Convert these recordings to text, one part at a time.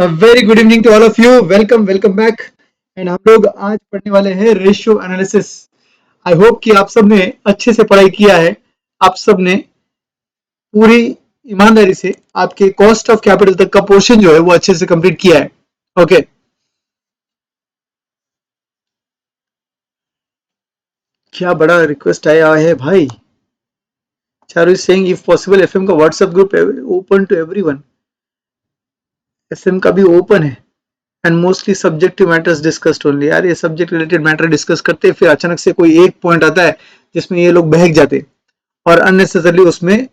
Very good evening to all of you. Welcome back. And हम लोग आज पढ़ने वाले हैं रेशियो एनालिसिस। आई होप कि आप सब ने अच्छे से पढ़ाई किया है। आप सब ने पूरी ईमानदारी से आपके कॉस्ट ऑफ कैपिटल तक का पोर्शन जो है वो अच्छे से कंप्लीट किया है। ओके क्या बड़ा रिक्वेस्ट आया है भाई। Charu is saying if possible FM का WhatsApp group open to everyone. FM का भी ओपन है and mostly subjective matters discussed only. यार ये सब्जेक्ट रिलेटेड मैटर डिस्कस करते हैं, फिर अचानक से कोई एक पॉइंट आता है जिसमें ये लोग बहक जाते और अननेसेसरली उसमें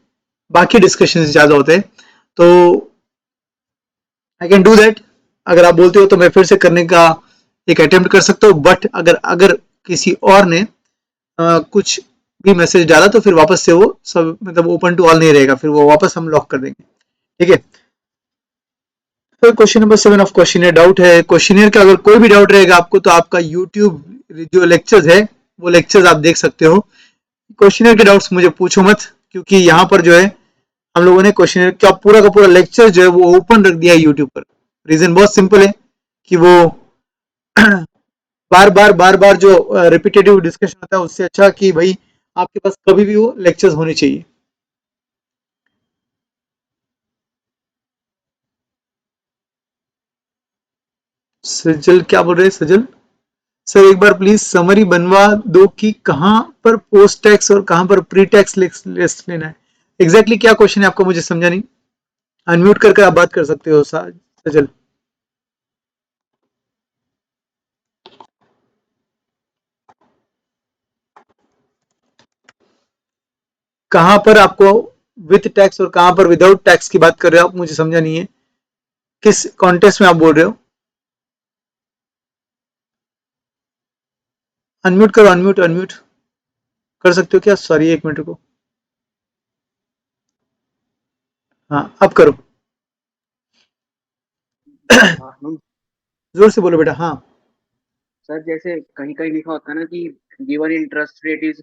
बाकी डिस्कशन ज्यादा होते हैं। तो आई कैन डू दैट। अगर आप बोलते हो तो मैं फिर से करने का एक अटेम्प्ट कर सकता हूँ, बट अगर अगर किसी और ने कुछ भी मैसेज डाला तो फिर वापस से वो सब मतलब ओपन टू ऑल नहीं रहेगा, फिर वो वापस हम लॉक कर देंगे। ठीक है, तो question number 7 of questionnaire doubt है। क्वेश्चनियर का अगर कोई भी डाउट रहेगा आपको तो आपका यूट्यूब जो लेक्चर्स है वो लेक्चर्स आप देख सकते हो। क्वेश्चनियर के डाउट्स मुझे पूछो मत, क्योंकि यहाँ पर जो है हम लोगों ने क्वेश्चनियर का पूरा लेक्चर जो है वो ओपन रख दिया है यूट्यूब पर। रीजन बहुत सिंपल है कि वो बार बार जो रिपीटेटिव डिस्कशन होता है उससे अच्छा कि भाई आपके पास कभी भी वो लेक्चर्स होने चाहिए। सजल क्या बोल रहे हैं सजल? सर एक बार प्लीज समरी बनवा दो कि कहां पर पोस्ट टैक्स और कहां पर प्री टैक्स लिस्ट लेना है। एग्जैक्टली क्या क्वेश्चन है आपका, मुझे समझा नहीं। अनम्यूट करके आप बात कर सकते हो सजल। कहां पर आपको विथ टैक्स और कहां पर विदाउट टैक्स की बात कर रहे हो आप, मुझे समझा नहीं है। किस कॉन्टेक्स्ट में आप बोल रहे हो? अनम्यूट करो, अनम्यूट कर सकते हो क्या? सॉरी एक मिनट रुको। हाँ अब करो। जोर से बोलो बेटा। हाँ सर जैसे कहीं कहीं लिखा होता है ना कि given interest rate is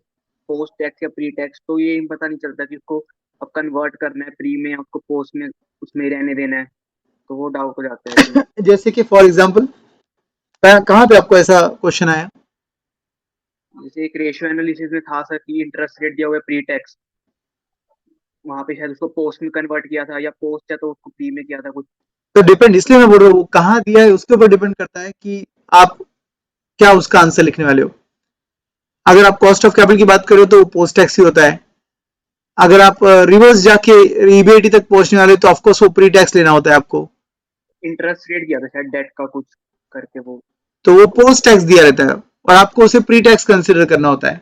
post tax या प्री टैक्स, तो ये पता नहीं चलता कि उसको अब कन्वर्ट करना है प्री में, आपको पोस्ट में उसमें ही रहने देना है, तो वो डाउट हो जाता है इसमें। जैसे कि फॉर एग्जांपल कहां पे आपको ऐसा क्वेश्चन आया? जैसे एक रेशियो एनालिसिस में था सर कि इंटरेस्ट रेट दिया हुआ है प्री टैक्स, वहां पे शायद उसको पोस्ट में कन्वर्ट किया था, या पोस्ट है तो उसको प्री में किया था कुछ। तो डिपेंड, इसलिए मैं बोल रहा हूँ कहाँ दिया है उसके ऊपर डिपेंड करता है कि आप क्या उसका आंसर लिखने वाले हो। अगर आप कॉस्ट ऑफ कैपिटल की बात करो तो पोस्ट टैक्स ही होता है। अगर आप रिवर्स जाके ईबीआईटी तक पहुंचने वाले तो ऑफकोर्स वो प्री टैक्स लेना होता है आपको। इंटरेस्ट रेट दिया था शायद डेट का कुछ करके वो। तो वो पोस्ट टैक्स दिया रहता है और आपको उसे प्री टैक्स कंसिडर करना होता है।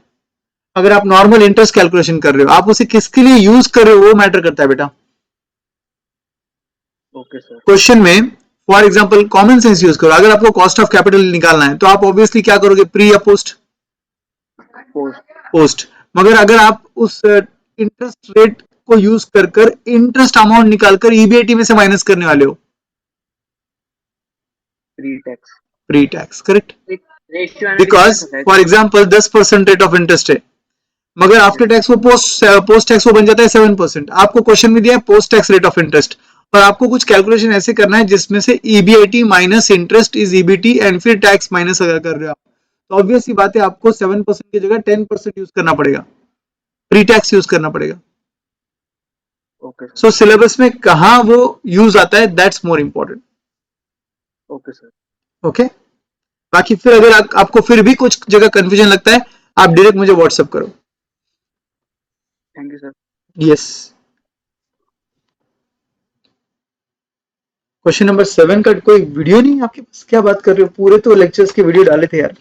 अगर आप नॉर्मल इंटरेस्ट कैलकुलेशन कर रहे हो, आप उसे किसके लिए यूज कर रहे हो वो मैटर करता है बेटा। Okay sir. क्वेश्चन में for example common sense use करो। अगर आपको कॉस्ट ऑफ कैपिटल निकालना है तो आप ऑब्वियसली क्या करोगे, प्री या पोस्ट? पोस्ट। पोस्ट। मगर अगर आप उस इंटरेस्ट रेट को यूज कर कर इंटरेस्ट अमाउंट निकालकर ईबीआईटी में से माइनस करने वाले हो, pre tax. Pre tax correct. एक रेशियो एनालिसिस में बिकॉज था शायद फॉर ये। एग्जाम्पल 10% रेट ऑफ इंटरेस्ट है, मगर आफ्टर टैक्स वो पोस्ट टैक्स वो बन जाता है 7%। आपको क्वेश्चन में दिया है post tax rate of interest और आपको कुछ कैलकुलेशन ऐसे करना है जिसमें से EBIT minus interest is EBT and फिर टैक्स माइनस अगर कर रहे हो आप, तो ऑब्वियस सी बात है आपको 7% की जगह 10% यूज करना पड़ेगा, प्री टैक्स यूज करना पड़ेगा। Okay sir. सो सिलेबस में कहा वो यूज आता है that's more important. Okay sir. Okay, बाकी फिर अगर आपको फिर भी कुछ जगह कंफ्यूजन लगता है आप डायरेक्ट मुझे व्हाट्सएप करो। Thank you sir. Yes. Question number 7 का कोई वीडियो नहीं आपके पास? क्या बात कर रहे हो, पूरे तो लेक्चर्स के वीडियो डाले थे यार।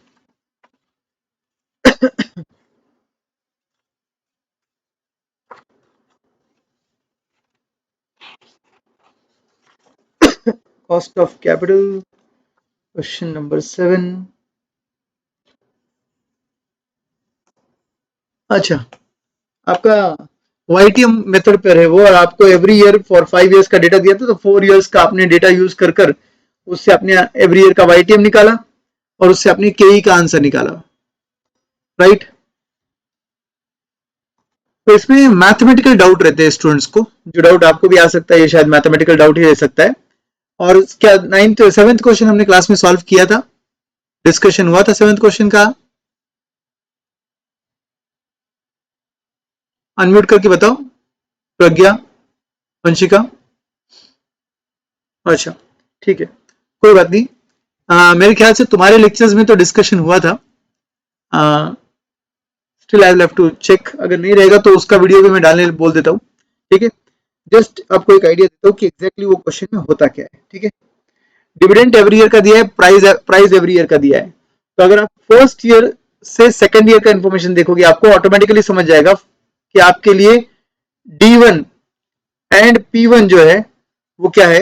Cost of capital question number 7। अच्छा, आपका वाईटीएम मेथड पर है वो, और आपको एवरी ईयर फॉर 5 इयर्स का डेटा दिया था, तो 4 इयर्स का आपने डेटा यूज कर कर उससे अपने एवरी ईयर का वाईटीएम निकाला और उससे अपनी केई का आंसर निकाला, राइट? तो इसमें मैथमेटिकल डाउट रहते हैं स्टूडेंट्स को, जो डाउट आपको भी आ सकता है, ये शायद मैथमेटिकल डाउट ही रह सकता है। और क्या नाइन्थ सेवेंथ क्वेश्चन हमने क्लास में सॉल्व किया था, डिस्कशन हुआ था सेवेंथ क्वेश्चन का? अनम्यूट करके बताओ, प्रज्ञा, वंशिका। अच्छा, ठीक है, कोई बात नहीं। मेरे ख्याल से तुम्हारे लेक्चर्स में तो डिस्कशन हुआ था। Still I will have to check, अगर नहीं रहेगा तो उसका वीडियो भी मैं डालने बोल देता हूँ। ठीक है, जस्ट आपको एक आइडिया देता हूँ कि एग्जैक्टली वो क्वेश्चन में होता क्या है। ठीक है, डिविडेंड एवरी ईयर का दिया है, प्राइस प्राइस एवरी ईयर का दिया है। तो अगर आप फर्स्ट ईयर से सेकेंड ईयर का इंफॉर्मेशन देखोगे, आपको ऑटोमेटिकली समझ जाएगा कि आपके लिए D1 एंड P1 जो है वो क्या है।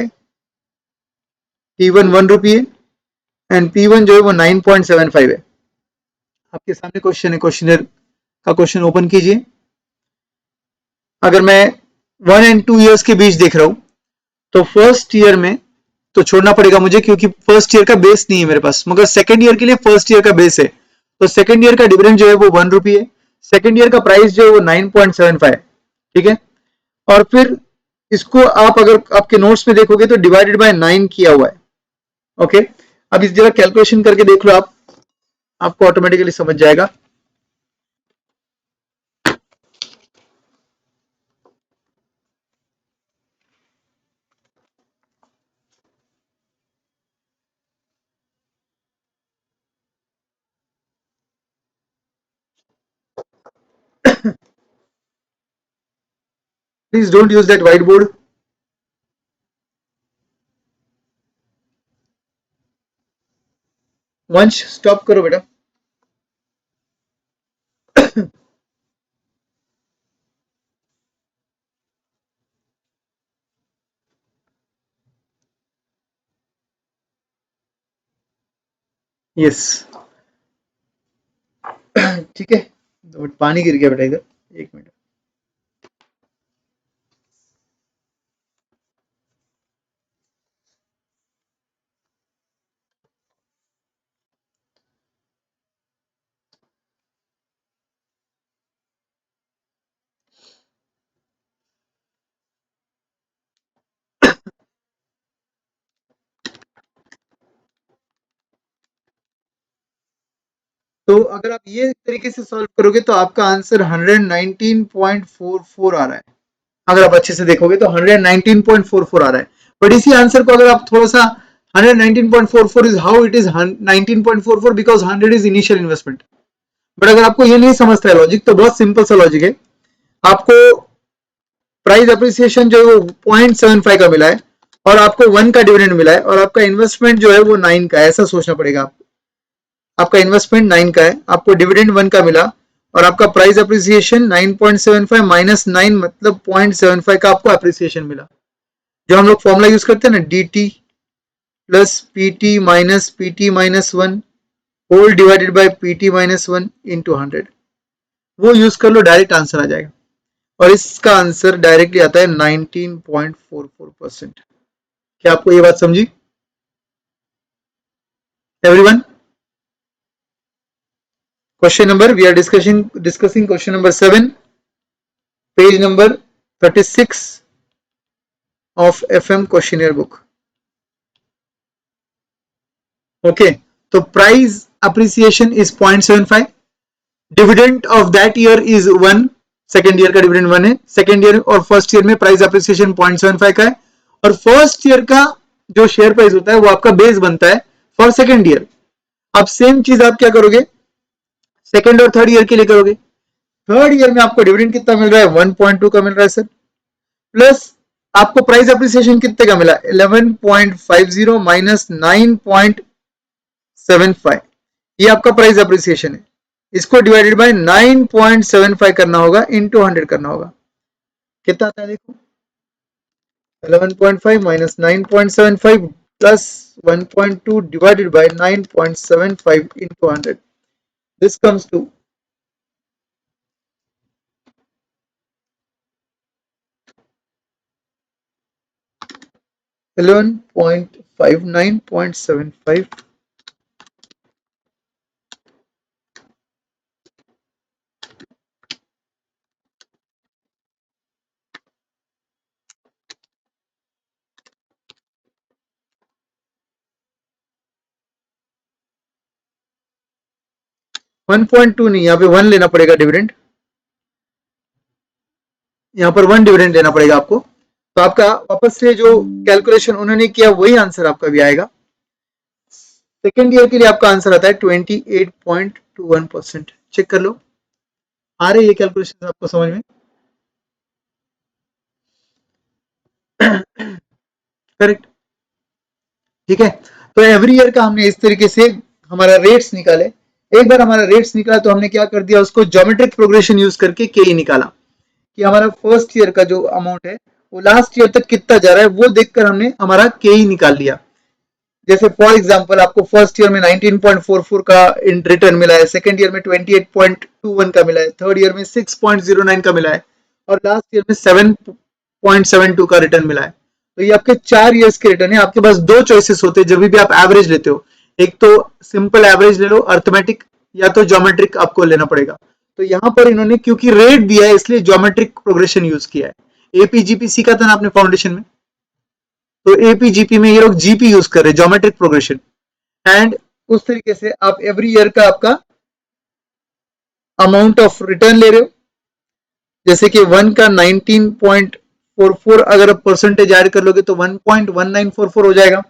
P1 ₹1 है एंड P1 जो है वो 9.75 है। आपके सामने क्वेश्चन है, क्वेश्चनर का क्वेश्चन ओपन कीजिए। अगर मैं 1 एंड 2 ईयर्स के बीच देख रहा हूं तो फर्स्ट ईयर में तो छोड़ना पड़ेगा मुझे, क्योंकि फर्स्ट ईयर का बेस नहीं है मेरे पास, मगर सेकेंड ईयर के लिए फर्स्ट ईयर का बेस है। तो सेकेंड ईयर का डिविडेंड जो है वो ₹1 है, सेकेंड ईयर का प्राइस जो है वो 9.75 है। ठीक है, और फिर इसको आप अगर आपके नोट्स में देखोगे तो डिवाइडेड बाय 9 किया हुआ है। ओके, अब इस जगह कैलकुलेशन करके देख लो आप, आपको ऑटोमेटिकली समझ जाएगा। Please don't use that white board. वंश स्टॉप करो बेटा। यस, ठीक है, तो पानी गिर गया बेटा इधर, एक मिनट। तो अगर आप ये तरीके से सॉल्व करोगे तो आपका आंसर 119.44 आ रहा है। अगर आप अच्छे से देखोगे तो 119.44 आ रहा है। बट इसी आंसर को अगर आप थोड़ा सा 119.44 is how it is 19.44 because 100 is initial investment. But अगर आपको ये नहीं समझता है लॉजिक, तो बहुत सिंपल सा लॉजिक है। आपको प्राइस अप्रिसिएशन जो है वो 0.75 का मिला है और आपको 1 का डिविडेंड मिला है और आपका इन्वेस्टमेंट जो है वो 9 का है, ऐसा सोचना पड़ेगा आपको। आपका इन्वेस्टमेंट 9 का है, आपको डिविडेंड 1 का मिला और आपका प्राइस अप्रिसिएशन 9.75 माइनस 9 मतलब 0.75 का आपको अप्रिसिएशन मिला। जो हम लोग फॉर्मूला यूज करते हैं ना, dt plus P T minus one whole divided by P T minus one into 100, वो यूज कर लो, डायरेक्ट आंसर आ जाएगा। और इसका आंसर डायरेक्टली आता है 19.44%। क्या आपको ये बात समझी everyone? Question number, we are discussing question number 7, page number 36 of FM questionnaire book. Okay, तो price appreciation is 0.75, dividend of that year is 1, second year का डिविडेंड 1 है, सेकेंड ईयर और फर्स्ट ईयर में प्राइस अप्रिसिएशन 0.75 का है, और first year का जो शेयर प्राइस होता है वो आपका बेस बनता है फॉर सेकेंड ईयर। अब सेम चीज आप क्या करोगे सेकेंड और थर्ड ईयर के लिए करोगे। थर्ड ईयर में आपको डिविडेंड कितना मिल रहा है, 1.2 का मिल रहा है सर, प्लस आपको प्राइस अप्रिसिएशन कितने का मिला, 11.50 माइनस 9.75, ये आपका प्राइस अप्रिसिएशन है। इसको डिवाइडेड बाय 9.75 करना होगा, इंटू 100 करना होगा। कितना आता है देखो, 11.5 minus 9.75 plus 1.2 divided by 9.75 into 100, this comes to 11.5 9.75 1.2 नहीं, यहाँ पे 1 लेना पड़ेगा डिविडेंड, यहाँ पर 1 डिविडेंड लेना पड़ेगा आपको। तो आपका वापस से जो कैलकुलेशन उन्होंने किया वही आंसर आपका भी आएगा। सेकेंड ईयर के लिए आपका आंसर आता है 28.21%। चेक कर लो, आ रही है कैलकुलेशन आपको समझ में? करेक्ट, ठीक है। तो एवरी ईयर का हमने इस तरीके से हमारा रेट्स निकाले। एक बार हमारा रेट्स निकाला तो हमने क्या कर दिया, उसको ज्योमेट्रिक प्रोग्रेशन यूज करके के निकाला कि हमारा फर्स्ट ईयर का जो अमाउंट है वो लास्ट ईयर तक कितना जा रहा है, वो देखकर हमने हमारा के निकाल लिया। जैसे फॉर एग्जांपल आपको फर्स्ट ईयर में 19.44 का रिटर्न मिला है, सेकंड ईयर में 28.21 का मिला है, थर्ड ईयर में 6.09 का मिला है, और लास्ट ईयर में 7.72 का रिटर्न मिला है। तो ये आपके 4 ईयर्स के रिटर्न है। आपके पास दो चॉइसेस होते हैं जब भी आप एवरेज लेते हो, एक तो सिंपल एवरेज ले लो अर्थमेटिक, या तो ज्योमेट्रिक आपको लेना पड़ेगा। तो यहाँ पर इन्होंने क्योंकि रेट दिया है इसलिए ज्योमेट्रिक प्रोग्रेशन यूज किया है। एपीजीपी सीखा था ना आपने फाउंडेशन में, तो एपीजीपी में ये लोग जीपी यूज कर रहे हैं, ज्योमेट्रिक प्रोग्रेशन। एंड उस तरीके से आप एवरी ईयर का आपका अमाउंट ऑफ रिटर्न ले रहे हो। जैसे कि 1 का 19.44 अगर आप परसेंटेज ऐड कर लोगे तो 1.1944 हो जाएगा।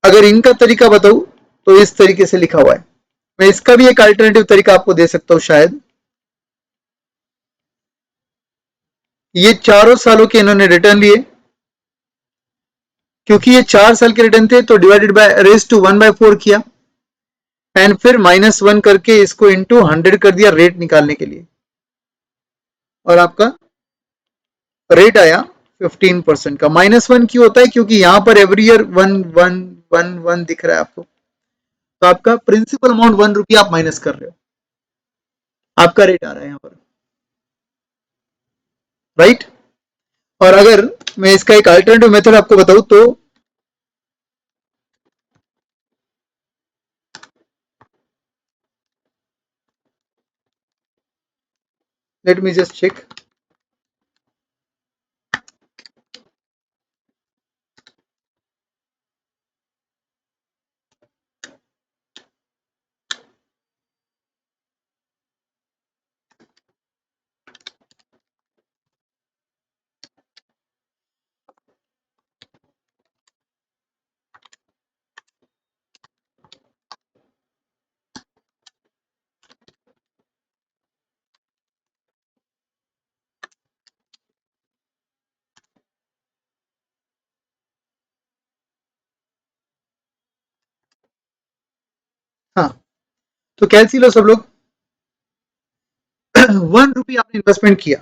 अगर इनका तरीका बताऊं तो इस तरीके से लिखा हुआ है। मैं इसका भी एक अल्टरनेटिव तरीका आपको दे सकता हूं शायद। ये चारों सालों के इन्होंने रिटर्न लिए, क्योंकि ये 4 साल के रिटर्न थे तो डिवाइडेड बाय रेज टू 1/4 किया, एंड फिर -1 करके इसको इंटू 100 कर दिया रेट निकालने के लिए, और आपका रेट आया 15% का। -1 क्यों होता है, क्योंकि यहां पर एवरी ईयर 1 दिख रहा है आपको, तो आपका प्रिंसिपल अमाउंट 1 रुपया आप माइनस कर रहे हो, आपका रेट आ रहा है यहाँ पर, राइट। और अगर मैं इसका एक अल्टरनेटिव मेथड आपको बताऊं तो लेट मी जस्ट चेक। हाँ, तो कैलसी लो सब लोग। 1 रुपया आपने इन्वेस्टमेंट किया,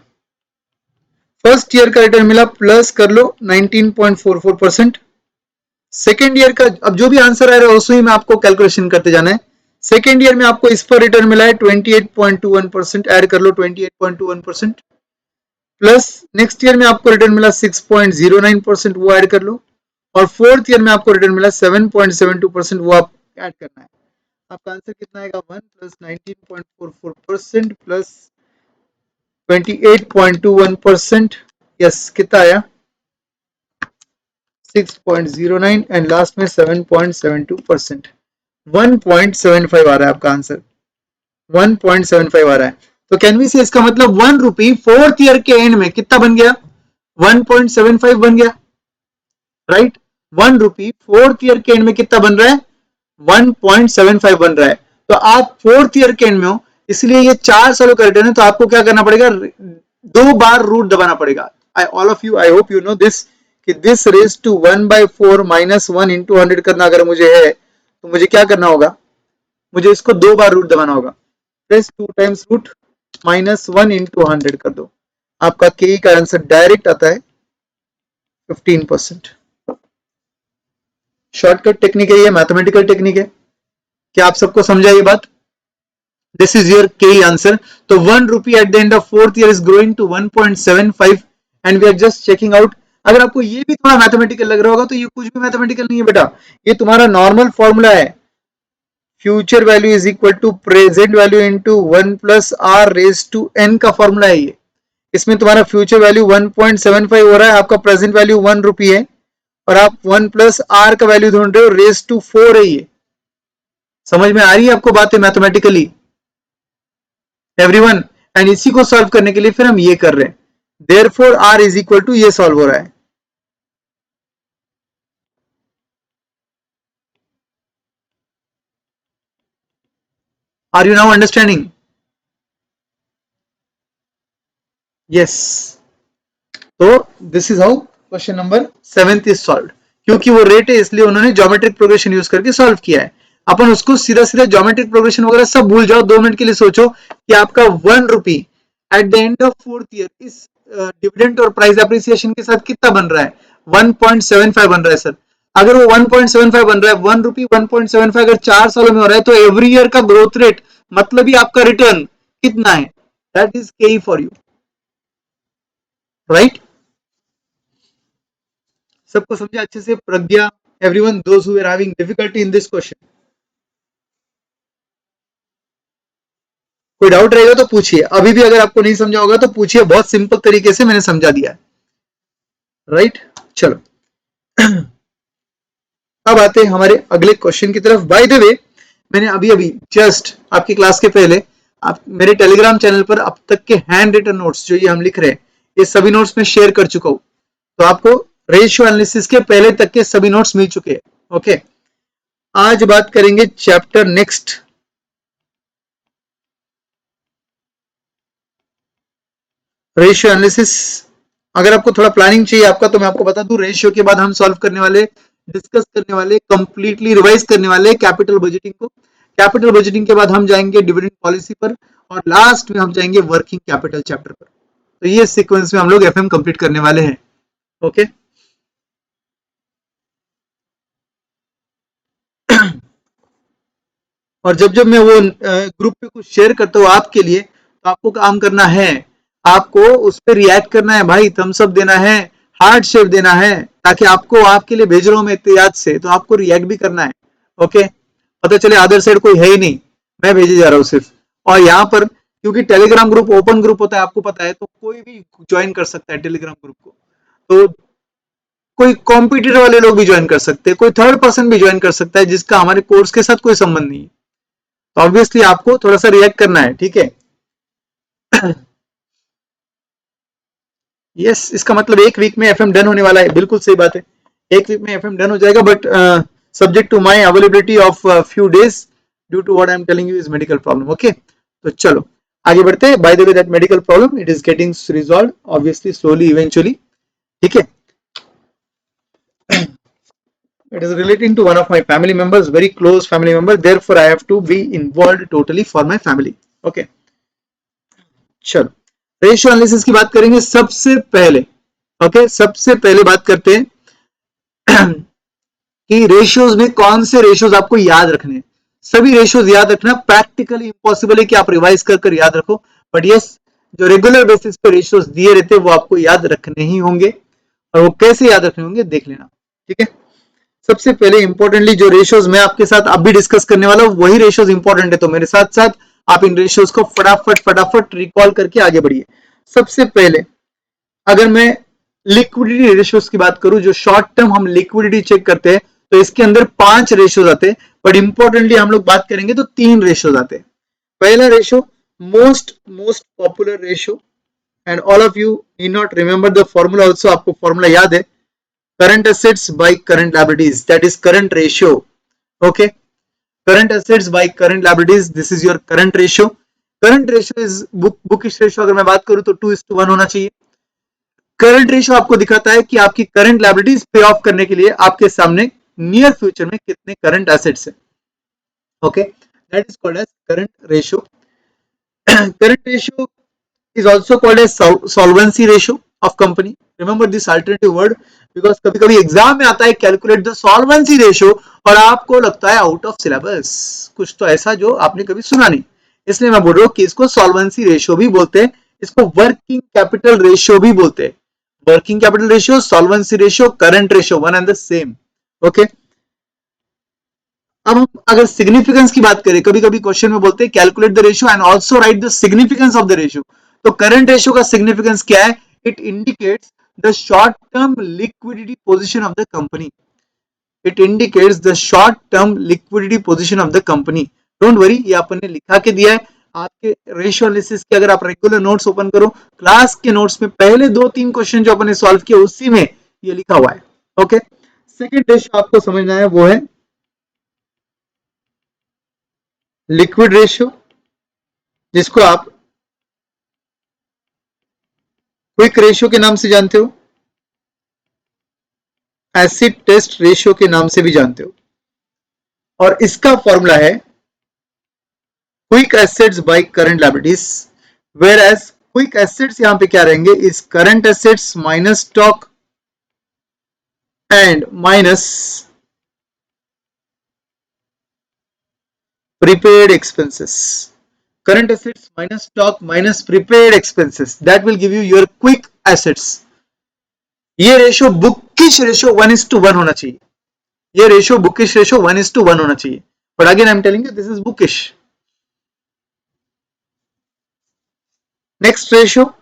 फर्स्ट ईयर का रिटर्न मिला, प्लस कर लो 19.44%। सेकेंड ईयर का अब जो भी आंसर आ रहा है उसी में आपको कैलकुलेशन करते जाना है। सेकेंड ईयर में आपको इस पर रिटर्न मिला है 28.21%, ऐड कर लो 28.21%, प्लस नेक्स्ट ईयर में आपको रिटर्न मिला 6.09%, वो ऐड कर लो, और फोर्थ ईयर में आपको रिटर्न मिला 7.72%, वो आप ऐड करना है। आपका आंसर कितना आएगा, 1 प्लस 19.44% प्लस 28.21%, यस कितना आया 6.09, एंड लास्ट में 7.72%, 1.75 आ रहा है आपका आंसर, 1.75 आ रहा है। तो कैन वी से इसका मतलब 1 रुपी फोर्थ ईयर के एंड में कितना बन गया, 1.75 बन गया, राइट। 1 रुपी फोर्थ ईयर के एंड में कितना बन रहा है, 1.75 बन रहा है। तो आप फोर्थ ईयर के एंड में हो, इसलिए ये 4 सालों का रिटर्न है, तो आपको क्या करना पड़ेगा, 2 बार रूट दबाना पड़ेगा। All of you, I hope you know this, कि दिस रेज टू 1/4 -1 इंटू 100 करना अगर मुझे है तो मुझे क्या करना होगा, मुझे इसको 2 बार रूट दबाना होगा। प्लस 2 टाइम्स रूट -1 इंटू 100 कर दो, आपका के का आंसर डायरेक्ट आता है 15%। शॉर्टकट टेक्निक है, ये मैथमेटिकल टेक्निक है। क्या आप सबको समझा ये बात? This is your K answer. तो 1 rupee at the end of fourth year is growing to 1.75, and we are just checking out. अगर आपको ये भी थोड़ा मैथमेटिकल लग रहा होगा तो ये कुछ भी मैथमेटिकल नहीं है बेटा, ये तुम्हारा नॉर्मल फॉर्मूला है। Future value is equal to present value into 1 plus R raise to N का फॉर्मूला है ये। इसमें तुम्हारा फ्यूचर वैल्यू 1.75 हो रहा है, आपका प्रेजेंट वैल्यू 1 रुपी है, और आप 1 प्लस आर का वैल्यू ढूंढ रहे हो, रेस टू 4 है ये। समझ में आ रही है आपको बातें मैथमेटिकली एवरीवन? एंड इसी को सॉल्व करने के लिए फिर हम ये कर रहे हैं, therefore R is equal to, ये सॉल्व हो रहा है। Are you now understanding? Yes. तो this is how question number 7 is solve. क्योंकि वो रेट है इसलिए उन्होंने ज्योमेट्रिक प्रोग्रेशन यूज करके सॉल्व किया है। अपन उसको सीधा सीधा ज्योमेट्रिक प्रोग्रेशन वगैरह सब भूल जाओ, 2 मिनट के लिए सोचो कि आपका 1 rupee at the end of 4th year इस डिविडेंड और प्राइस एप्रिसिएशन के साथ कितना बन रहा है? 1.75 बन रहा है सर। अगर वो 1.75 बन रहा है, 1 रुपी 1.75 अगर 4 सालों में हो रहा है, तो एवरी ईयर का ग्रोथ रेट मतलब ही आपका रिटर्न कितना है? That is K for you, right? सबको समझा अच्छे से? Pragya, everyone, those who are having difficulty in this question, कोई डाउट रहेगा तो पूछिए। अभी भी अगर आपको नहीं समझा होगा तो पूछिए, बहुत सिंपल तरीके से मैंने समझा दिया है, राइट? चलो अब आते हैं हमारे अगले क्वेश्चन की तरफ। बाय द वे, मैंने अभी अभी जस्ट आपकी क्लास के पहले आप मेरे टेलीग्राम चैनल पर अब तक के हैंड रिटन नोट्स जो ये हम लिख रहे हैं, ये सभी नोट्स में शेयर कर चुका हूं। तो आपको रेशियो एनालिसिस के पहले तक के सभी नोट्स मिल चुके हैं। ओके, आज बात करेंगे चैप्टर नेक्स्ट, रेशियो एनालिसिस। अगर आपको थोड़ा प्लानिंग चाहिए आपका, तो मैं आपको बता दूं, रेशियो के बाद हम सॉल्व करने वाले, डिस्कस करने वाले, कंप्लीटली रिवाइज करने वाले कैपिटल बजटिंग को। कैपिटल बजटिंग के बाद हम जाएंगे डिविडेंड पॉलिसी पर, और लास्ट में हम जाएंगे वर्किंग कैपिटल चैप्टर पर। तो ये सीक्वेंस में हम लोग एफएम कंप्लीट करने वाले हैं। ओके और जब जब मैं वो ग्रुप पे कुछ शेयर करता हूँ आपके लिए, तो आपको काम करना है, आपको उस पर रिएक्ट करना है भाई, थम्स अप देना है, हार्ट शेप देना है, ताकि आपको, आपके लिए भेज रहा हूं मैं इतने याद से, तो आपको रिएक्ट भी करना है। ओके, पता चले अदर साइड कोई है ही नहीं, मैं भेजे जा रहा हूँ सिर्फ। और यहाँ पर क्योंकि टेलीग्राम ग्रुप ओपन ग्रुप होता है, आपको पता है, तो कोई भी ज्वाइन कर सकता है टेलीग्राम ग्रुप को। तो कोई कॉम्पिटिटर वाले लोग भी ज्वाइन कर सकते हैं, कोई थर्ड पर्सन भी ज्वाइन कर सकता है जिसका हमारे कोर्स के साथ कोई संबंध नहीं है। तो ऑब्वियसली आपको थोड़ा सा रिएक्ट करना है, ठीक है? यस, इसका मतलब एक वीक में एफएम डन होने वाला है, बिल्कुल सही बात है, एक वीक में एफएम डन हो जाएगा, but subject to my availability of few days due to what I am telling you is medical problem. Okay, तो चलो आगे बढ़ते हैं। By the way, that medical problem it is getting resolve obviously, slowly, eventually, ठीक है? It is relating to one of my family members, very close family member, therefore I have to be involved totally for my family. Okay, चलो ratio analysis की बात करेंगे सबसे पहले। Okay, सबसे पहले बात करते हैं कि रेशियोज में कौन से रेशियोज आपको याद रखने हैं। सभी रेशियोज याद रखना प्रैक्टिकली इम्पॉसिबल है कि आप रिवाइज कर याद रखो, बट यस, जो रेगुलर बेसिस पे रेशियोज दिए रहते हैं वो आपको याद रखने ही होंगे, और वो कैसे याद रखने होंगे देख लेना, ठीक है? सबसे पहले इंपॉर्टेंटली जो रेशियोज मैं आपके साथ अब भी डिस्कस करने वाला हूं, वही रेशियोज इंपॉर्टेंट है, तो मेरे साथ साथ आप इन रेशियोज को फटाफट फटाफट रिकॉल करके आगे बढ़िए। सबसे पहले अगर मैं लिक्विडिटी रेशियोज की बात करूं, जो शॉर्ट टर्म हम लिक्विडिटी चेक करते हैं, तो इसके अंदर 5 रेशियोज आते हैं, बट इंपॉर्टेंटली हम लोग बात करेंगे तो 3 रेशियोज आते हैं। पहला ratio, most most popular ratio, and all of you need not remember the formula also, आपको फॉर्मूला याद है, current assets by current liabilities, that is current ratio. Okay, current assets by current liabilities, this is your current ratio. Current ratio is bookish ratio, अगर मैं बात करूं तो 2:1 होना चाहिए। करंट रेशियो आपको दिखाता है कि आपकी करंट लायबिलिटीज पे ऑफ करने के लिए आपके सामने नियर फ्यूचर में कितने करंट एसेट्स है। Okay, that is called as current ratio. Current ratio is also called as solvency ratio of company. Remember this alternative word because कभी कभी एग्जाम में आता है कैलकुलेट द सॉल्वेंसी रेशियो, और आपको लगता है आउट ऑफ सिलेबस, कुछ तो ऐसा जो आपने कभी सुना नहीं, इसलिए मैं बोल रहा हूँ कि इसको सॉल्वेंसी रेशियो भी बोलते हैं, इसको वर्किंग कैपिटल रेशियो भी बोलते हैं। Working capital ratio, solvency ratio, current ratio, one and the same. Okay, अब हम अगर सिग्निफिकेंस की बात करें, कभी कभी क्वेश्चन में बोलते हैं calculate the ratio and also right the significance of the ratio. तो करंट रेशियो का सिग्निफिकेंस क्या है? It indicates the short term liquidity position of the company. It indicates the short term liquidity position of the company. Don't worry, ये अपन ने लिखा के दिया है आपके रेशियो एनालिसिस के. अगर आप रेगुलर नोट्स ओपन करो, क्लास के नोट्स में पहले 2-3 क्वेश्चन जो अपन ने सॉल्व किया उसी में ये लिखा हुआ है. ओके, सेकेंड रेशियो आपको समझना है वो है लिक्विड रेशियो, जिसको आप क्विक रेशियो के नाम से जानते हो, एसिड टेस्ट रेशियो के नाम से भी जानते हो. और इसका फॉर्मूला है quick assets by current liabilities, where as quick assets यहां पे क्या रहेंगे, is current assets minus stock and minus prepaid expenses. Current assets minus stock minus prepaid expenses, that will give you your quick assets. ये ratio bookish ratio 1:1 होना चाहिए. ये ratio bookish ratio 1:1 होना चाहिए. But again I am telling you this is bookish. Next ratio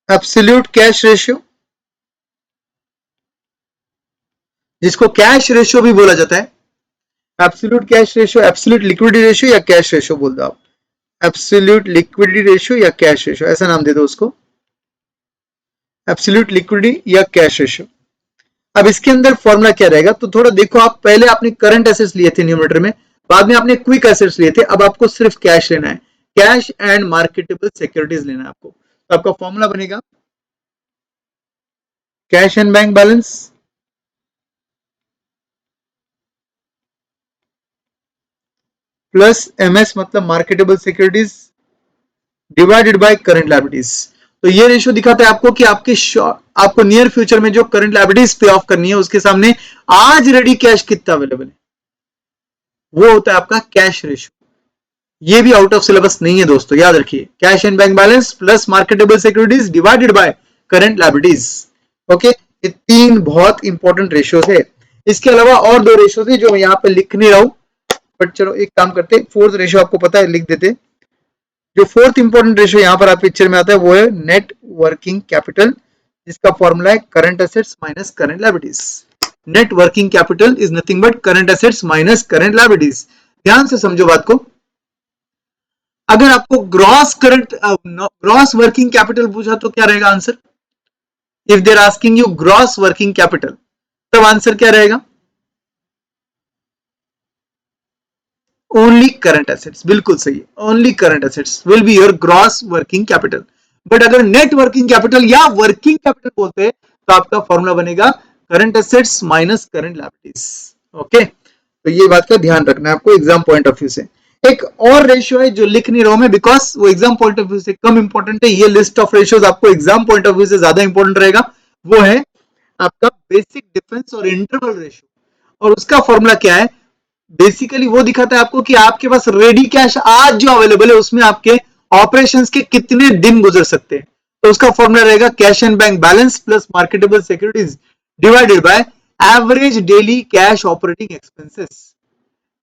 absolute cash ratio, जिसको cash ratio भी बोला जाता है. Absolute cash ratio, absolute liquidity ratio या कैश रेशियो बोल दो आप. एब्सोल्यूट लिक्विडिटी रेशियो या कैश रेशियो, ऐसा नाम दे दो उसको, एब्सोल्यूट लिक्विडिटी या कैश रेशियो. अब इसके अंदर फॉर्मूला क्या रहेगा, तो थोड़ा देखो आप. पहले आपने करंट एसेट्स लिए थे न्यूमरेटर में, बाद में आपने क्विक एसेट्स लिए थे, अब आपको सिर्फ कैश लेना है. कैश एंड मार्केटेबल सिक्योरिटीज लेना है आपको. तो आपका फॉर्मूला बनेगा cash and bank balance plus MS मतलब marketable securities divided by current liabilities. तो ये रेशियो दिखाता है आपको कि आपको नियर फ्यूचर में जो करंट लायबिलिटीज पे ऑफ करनी है उसके सामने आज रेडी कैश कितना अवेलेबल है, वो होता है आपका कैश रेशियो. ये भी आउट ऑफ सिलेबस नहीं है दोस्तों, याद रखिए. Cash and bank balance plus marketable securities divided by current liabilities. Okay, ये 3 बहुत इंपॉर्टेंट रेशियोज है. इसके अलावा और 2 रेशियोज है जो मैं यहाँ पे लिख नहीं रहा हूं, बट चलो एक काम करते, फोर्थ रेशियो आपको पता है, लिख देते. जो फोर्थ इंपॉर्टेंट रेशियो यहाँ पर आप पिक्चर में आता है वो है नेट वर्किंग कैपिटल, जिसका फॉर्मूला है current assets minus current liabilities. Net working capital is nothing but current assets minus current liabilities. ध्यान से समझो बात को. अगर आपको ग्रॉस वर्किंग कैपिटल पूछा तो क्या रहेगा answer. If there asking you gross working capital, तब आंसर क्या रहेगा, ओनली करंट एसेट्स. बिल्कुल सही, only current assets will be your gross working capital. But अगर नेट वर्किंग कैपिटल या वर्किंग कैपिटल बोलते हैं तो आपका फॉर्मूला बनेगा current assets minus current liabilities. Okay, तो ये बात का ध्यान रखना है आपको एग्जाम पॉइंट ऑफ व्यू से. एक और रेशियो है जो लिख नहीं रहा हूं मैं बिकॉज वो एग्जाम पॉइंट ऑफ व्यू से कम इंपॉर्टेंट है. ये लिस्ट ऑफ रेशियोज आपको एग्जाम पॉइंट ऑफ व्यू से ज्यादा इंपॉर्टेंट रहेगा. वो है आपका बेसिक डिफरेंस और इंटरवल रेशियो. और उसका फॉर्मूला क्या है, बेसिकली वो दिखाता है आपको कि आपके पास रेडी कैश आज जो अवेलेबल है उसमें आपके ऑपरेशंस के कितने दिन गुजर सकते हैं. तो उसका फॉर्मूला रहेगा cash and bank balance plus marketable securities divided by average daily cash operating expenses.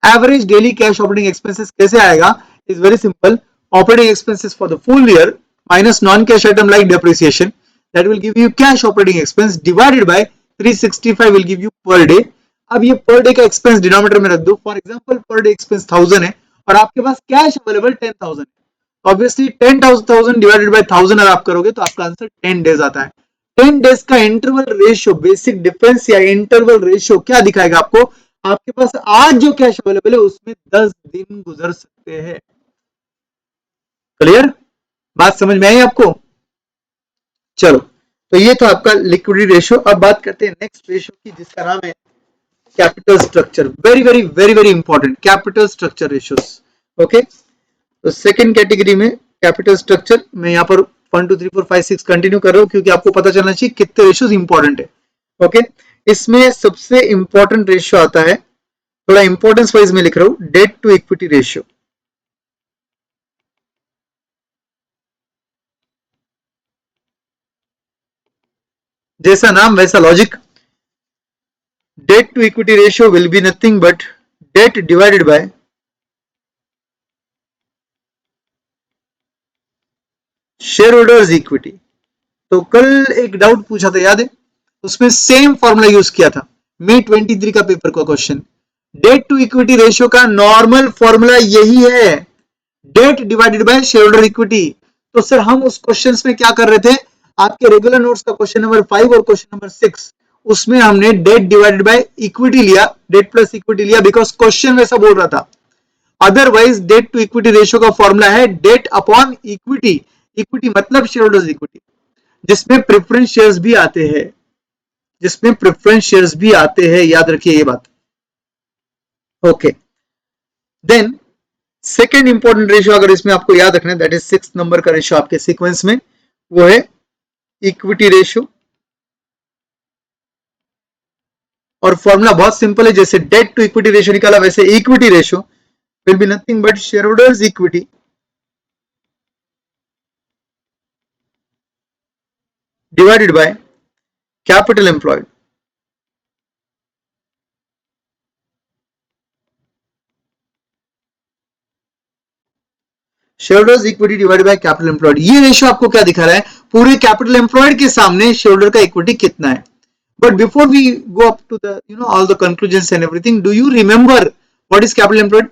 Average daily cash operating expenses कैसे आएगा, is very simple. Operating expenses for the full year minus non cash item like depreciation, that will give you cash operating expense divided by 365 will give you per day. अब ये per day का expense denominator में रख दो. For example per day expense 1000 है और आपके पास cash available 10,000 है. ऑब्वियसली 10,000 डिवाइडेड बाय 1000 अगर आप करोगे तो आपका आंसर 10 डेज आता है. 10 डेज का इंटरवल रेशियो, बेसिक डिफरेंस या इंटरवल रेशियो क्या दिखाएगा आपको, आपके पास आज जो कैश अवेलेबल है उसमें 10 दिन गुजर सकते हैं. क्लियर, बात समझ में आई आपको. चलो, तो ये था आपका लिक्विडिटी रेशियो. अब बात करते हैं नेक्स्ट रेशियो की, जिसका नाम है capital structure. Very very very very important, capital structure ratios. Okay, तो सेकंड कैटेगरी में कैपिटल स्ट्रक्चर, मैं यहाँ पर 1 2 3 4 5 6 कंटिन्यू कर रहा हूँ क्योंकि आपको पता चलना चाहिए कितने रेशियोज इंपॉर्टेंट है. ओके, इसमें सबसे इंपॉर्टेंट रेशियो आता है, थोड़ा इंपॉर्टेंस वाइज में लिख रहा हूं, डेट टू इक्विटी रेशियो. जैसा नाम वैसा logic. debt to equity ratio will be nothing but debt divided by share holders equity. तो कल एक डाउट पूछा था, याद है? उसमें सेम फॉर्मूला यूज किया था, मई 23 का पेपर का question. Debt to equity ratio का नॉर्मल फॉर्मूला यही है, debt divided by share holder equity. तो सर हम उस क्वेश्चन में क्या कर रहे थे, आपके रेगुलर नोट्स का क्वेश्चन नंबर 5 और क्वेश्चन नंबर 6, उसमें हमने डेट डिवाइडेड बाय इक्विटी लिया, डेट प्लस इक्विटी लिया, बिकॉज क्वेश्चन वैसा बोल रहा था। Otherwise debt to equity ratio का फॉर्मूला है डेट अपॉन इक्विटी। इक्विटी मतलब शेयर होल्डर्स इक्विटी, जिसमें प्रेफरेंस शेयर्स भी आते हैं, जिसमें प्रेफरेंस शेयर्स भी आते हैं, याद रखिए ये बात। Okay, then second important ratio अगर इसमें आपको याद रखना है, दैट इज 6 नंबर का रेशियो आपके सीक्वेंस में, वो है इक्विटी रेशियो। और फॉर्मूला बहुत सिंपल है, जैसे डेट टू इक्विटी रेशियो निकाला वैसे equity ratio will be nothing but share holders equity divided by capital employed. Shareholders equity divided by capital employed. ये रेशियो आपको क्या दिखा रहा है, पूरे कैपिटल एम्प्लॉयड के सामने शेयरहोल्डर का इक्विटी कितना है। But before we go up to the all the conclusions and everything, do you remember what is capital employed?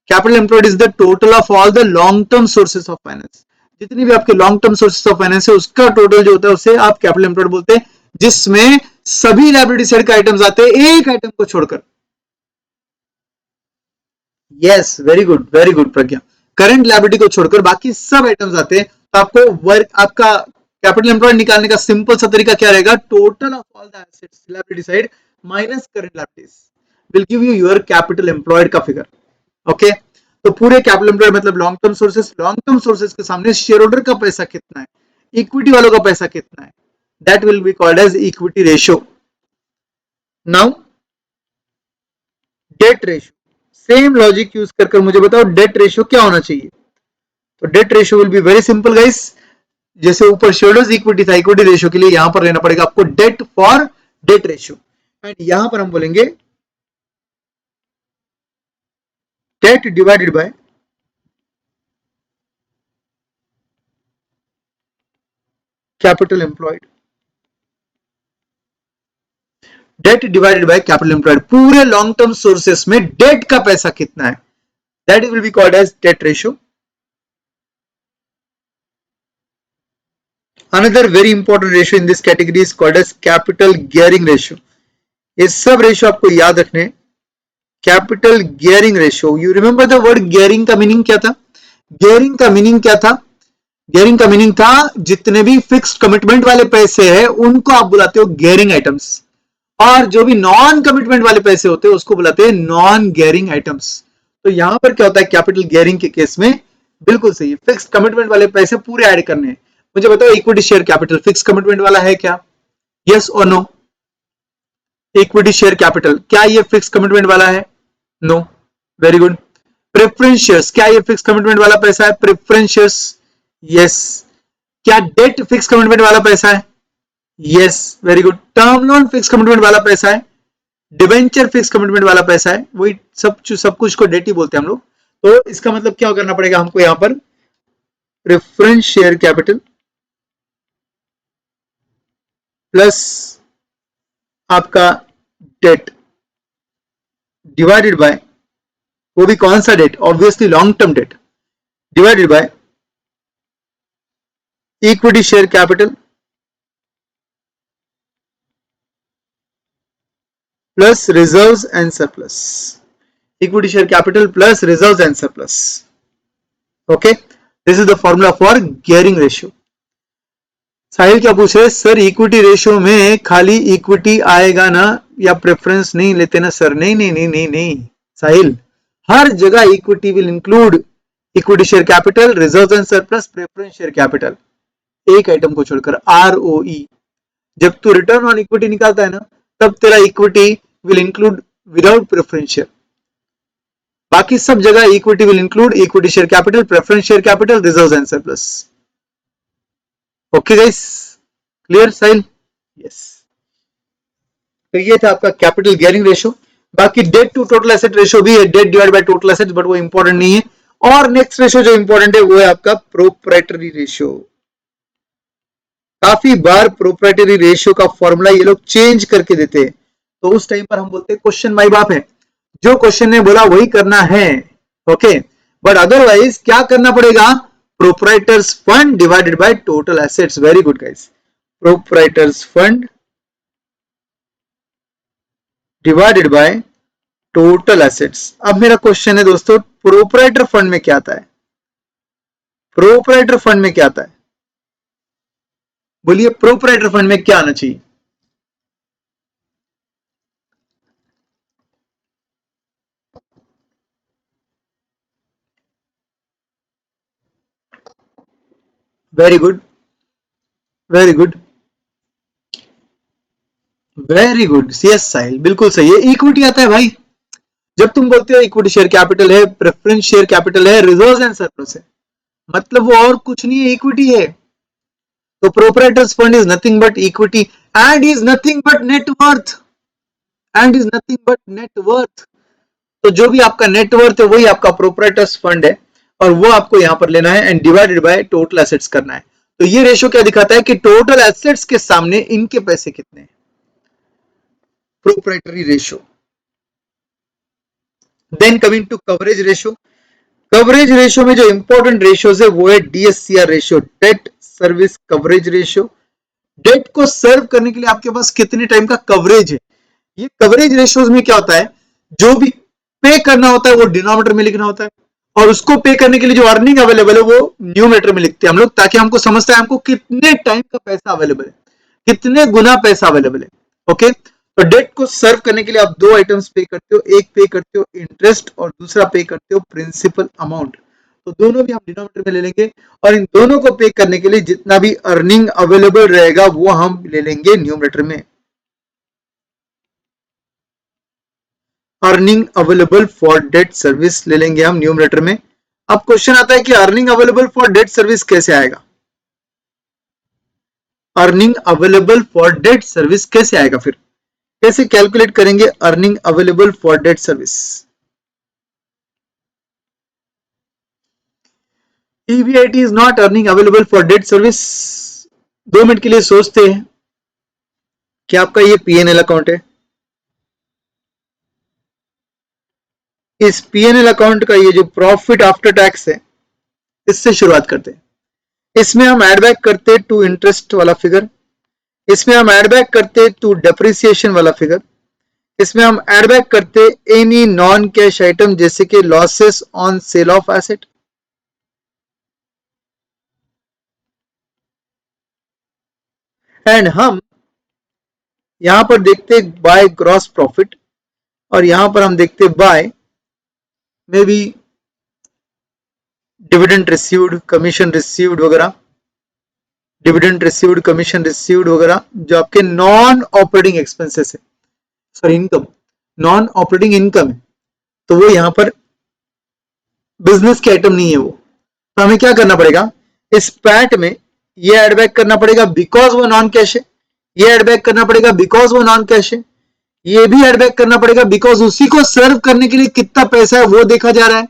Capital employed is the total of all the long term sources of finance. जितनी भी आपके long term sources of finance है उसका total जो होता है उसे आप कैपिटल एम्प्लॉयड बोलते हैं, जिसमें सभी लायबिलिटी साइड का आइटम्स आते हैं एक आइटम को छोड़कर। यस, वेरी गुड प्रज्ञा। करंट लायबिलिटी को छोड़कर बाकी सब आइटम्स आते हैं। तो आपको वर्क आपका कैपिटल एम्प्लॉयड निकालने का सिंपल सा तरीका क्या रहेगा, total of all the assets liability side minus current liabilities will give you your capital employed का फिगर। ओके, तो पूरे कैपिटल एम्प्लॉयड मतलब long term sources, long term sources के सामने शेयर होल्डर का पैसा कितना है, इक्विटी वालों का पैसा कितना है, that will be called as equity ratio. Now debt ratio, same logic use कर मुझे बताओ डेट रेशियो क्या होना चाहिए। तो debt ratio will be very simple guys, जैसे ऊपर शेयरहोल्डर्स इक्विटी था, इक्विटी रेशियो के लिए यहां पर लेना पड़ेगा आपको debt for debt ratio, and यहां पर हम बोलेंगे debt divided by capital employed. Debt divided by capital employed, पूरे लॉन्ग टर्म सोर्सेस में डेट का पैसा कितना है, that will be called as debt ratio. Another very important ratio in this category is called as capital gearing ratio. ये सब ratio आपको याद रखने, capital gearing ratio. You remember the word gearing का मीनिंग क्या था? गियरिंग का meaning क्या था? गियरिंग का मीनिंग था जितने भी फिक्स्ड कमिटमेंट वाले पैसे हैं उनको आप बुलाते हो गियरिंग आइटम्स, और जो भी नॉन कमिटमेंट वाले पैसे होते हैं उसको बुलाते हैं नॉन गियरिंग आइटम्स। तो यहां पर क्या होता है कैपिटल गियरिंग के केस में, बिल्कुल सही, फिक्स्ड कमिटमेंट वाले पैसे पूरे ऐड करने हैं। मुझे बताओ equity share capital fix commitment वाला है क्या? यस और नो? इक्विटी शेयर कैपिटल क्या ये फिक्स कमिटमेंट वाला है? No, very good. Preference shares क्या ये फिक्स कमिटमेंट वाला पैसा है? Preference shares, yes. क्या डेट फिक्स कमिटमेंट वाला पैसा है? Yes, very good. Term loan fix commitment वाला पैसा है, डिवेंचर फिक्स कमिटमेंट वाला पैसा है, वही सब कुछ को डेट ही बोलते हैं हम लोग। तो इसका मतलब क्या करना पड़ेगा हमको यहां पर, प्रेफरेंस शेयर कैपिटल प्लस आपका डेट डिवाइडेड बाय, वो भी कौन सा debt? Obviously long term debt, divided by equity share capital plus reserves and surplus. Equity share capital plus reserves and surplus. Okay, this is the formula for gearing ratio. Sahil क्या पूछ रहे, sir equity ratio में खाली equity आएगा ना, या preference नहीं लेते ना सर? नहीं नहीं नहीं नहीं नहीं साहिल, हर जगह equity will include equity share capital, reserve and surplus, preference share capital, एक आइटम को छोड़कर ROE। जब तू रिटर्न ऑन इक्विटी निकालता है ना, तब तेरा equity will include without preference share, बाकी सब जगह equity will include equity share capital, preference share capital, reserve and surplus. Okay guys, clear Sahil? Yes. तो ये था आपका कैपिटल गियरिंग रेशियो। बाकी debt to total asset ratio भी है, debt divide by total assets, but वो इंपॉर्टेंट नहीं है। और नेक्स्ट रेशियो जो इंपॉर्टेंट है वो है आपका प्रोप्राइटरी रेशियो। काफी बार प्रोप्राइटरी रेशियो का फॉर्मूला ये लोग चेंज करके देते हैं, तो उस टाइम पर हम बोलते हैं क्वेश्चन माई बाप है, जो क्वेश्चन ने बोला वही करना है। ओके, बट अदरवाइज क्या करना पड़ेगा, proprietors fund divided by total assets. Very good guys, proprietors fund divided by total assets. अब मेरा क्वेश्चन है दोस्तों, प्रोप्राइटर फंड में क्या आता है, प्रोप्राइटर फंड में क्या आता है, बोलिए प्रोप्राइटर फंड में क्या आना चाहिए। Very good, very good, very good, yes Sahil, बिल्कुल सही है, इक्विटी आता है भाई। जब तुम बोलते हो इक्विटी शेयर कैपिटल है, प्रेफरेंस शेयर कैपिटल है, रिजर्व्स एंड सरप्लस है, मतलब वो और कुछ नहीं है, इक्विटी है। तो proprietors fund is nothing but equity and is nothing but net worth, and is nothing but net worth. तो जो भी आपका नेटवर्थ है वही आपका प्रोप्राइटर्स फंड है, और वो आपको यहां पर लेना है and divided by total assets करना है। तो ये रेशियो क्या दिखाता है कि टोटल एसेट्स के सामने इनके पैसे कितने हैं, proprietary ratio. Then coming to coverage ratio, coverage ratio में जो इंपॉर्टेंट रेशियोज है वो है DSCR ratio, debt service coverage ratio. Debt को सर्व करने के लिए आपके पास कितने टाइम का कवरेज है। ये कवरेज रेशियोज में क्या होता है, जो भी पे करना होता है वो डिनोमिनेटर में लिखना होता है, और उसको पे करने के लिए जो अर्निंग अवेलेबल है वो न्यूमरेटर में लिखते हैं हम लोग, ताकि हमको समझता है हमको कितने टाइम का पैसा अवेलेबल है, कितने गुना पैसा अवेलेबल है। ओके, तो डेट को सर्व करने के लिए आप दो आइटम्स पे करते हो, एक पे करते हो इंटरेस्ट और दूसरा पे करते हो प्रिंसिपल अमाउंट। तो दोनों भी हम डिनोमिनेटर में ले लेंगे, और इन दोनों को पे करने के लिए जितना भी अर्निंग अवेलेबल रहेगा वो हम ले लेंगे न्यूमरेटर में, earning available for debt service ले लेंगे हम न्यूमरेटर में। अब क्वेश्चन आता है कि earning available for debt service कैसे आएगा, earning available for debt service कैसे आएगा, फिर कैसे कैलकुलेट करेंगे earning available for debt service. EBIT is not earning available for debt service. 2 minute के लिए सोचते हैं कि आपका ये पीएनएल अकाउंट है, इस पीएनएल अकाउंट का ये जो प्रॉफिट आफ्टर टैक्स है इससे शुरुआत करते हैं। इसमें हम एड बैक करते टू इंटरेस्ट वाला फिगर, इसमें हम एड बैक करते टू डेप्रिसिएशन वाला फिगर, इसमें हम एड बैक करते एनी नॉन कैश आइटम जैसे कि losses on sale of asset, and हम यहां पर देखते बाय ग्रॉस प्रॉफिट, और यहां पर हम देखते by maybe dividend received, commission received वगैरह, डिविडेंड रिसीव्ड, कमीशन रिसीव्ड वगैरह, जो आपके नॉन ऑपरेटिंग एक्सपेंसेस है, sorry income, non operating income है, तो वो यहां पर बिजनेस के आइटम नहीं है वो। तो हमें क्या करना पड़ेगा, इस पैट में ये एड बैक करना पड़ेगा बिकॉज वो नॉन कैश है, ये एड बैक करना पड़ेगा बिकॉज वो नॉन कैश है, ये भी एड बैक करना पड़ेगा बिकॉज उसी को सर्व करने के लिए कितना पैसा है वो देखा जा रहा है,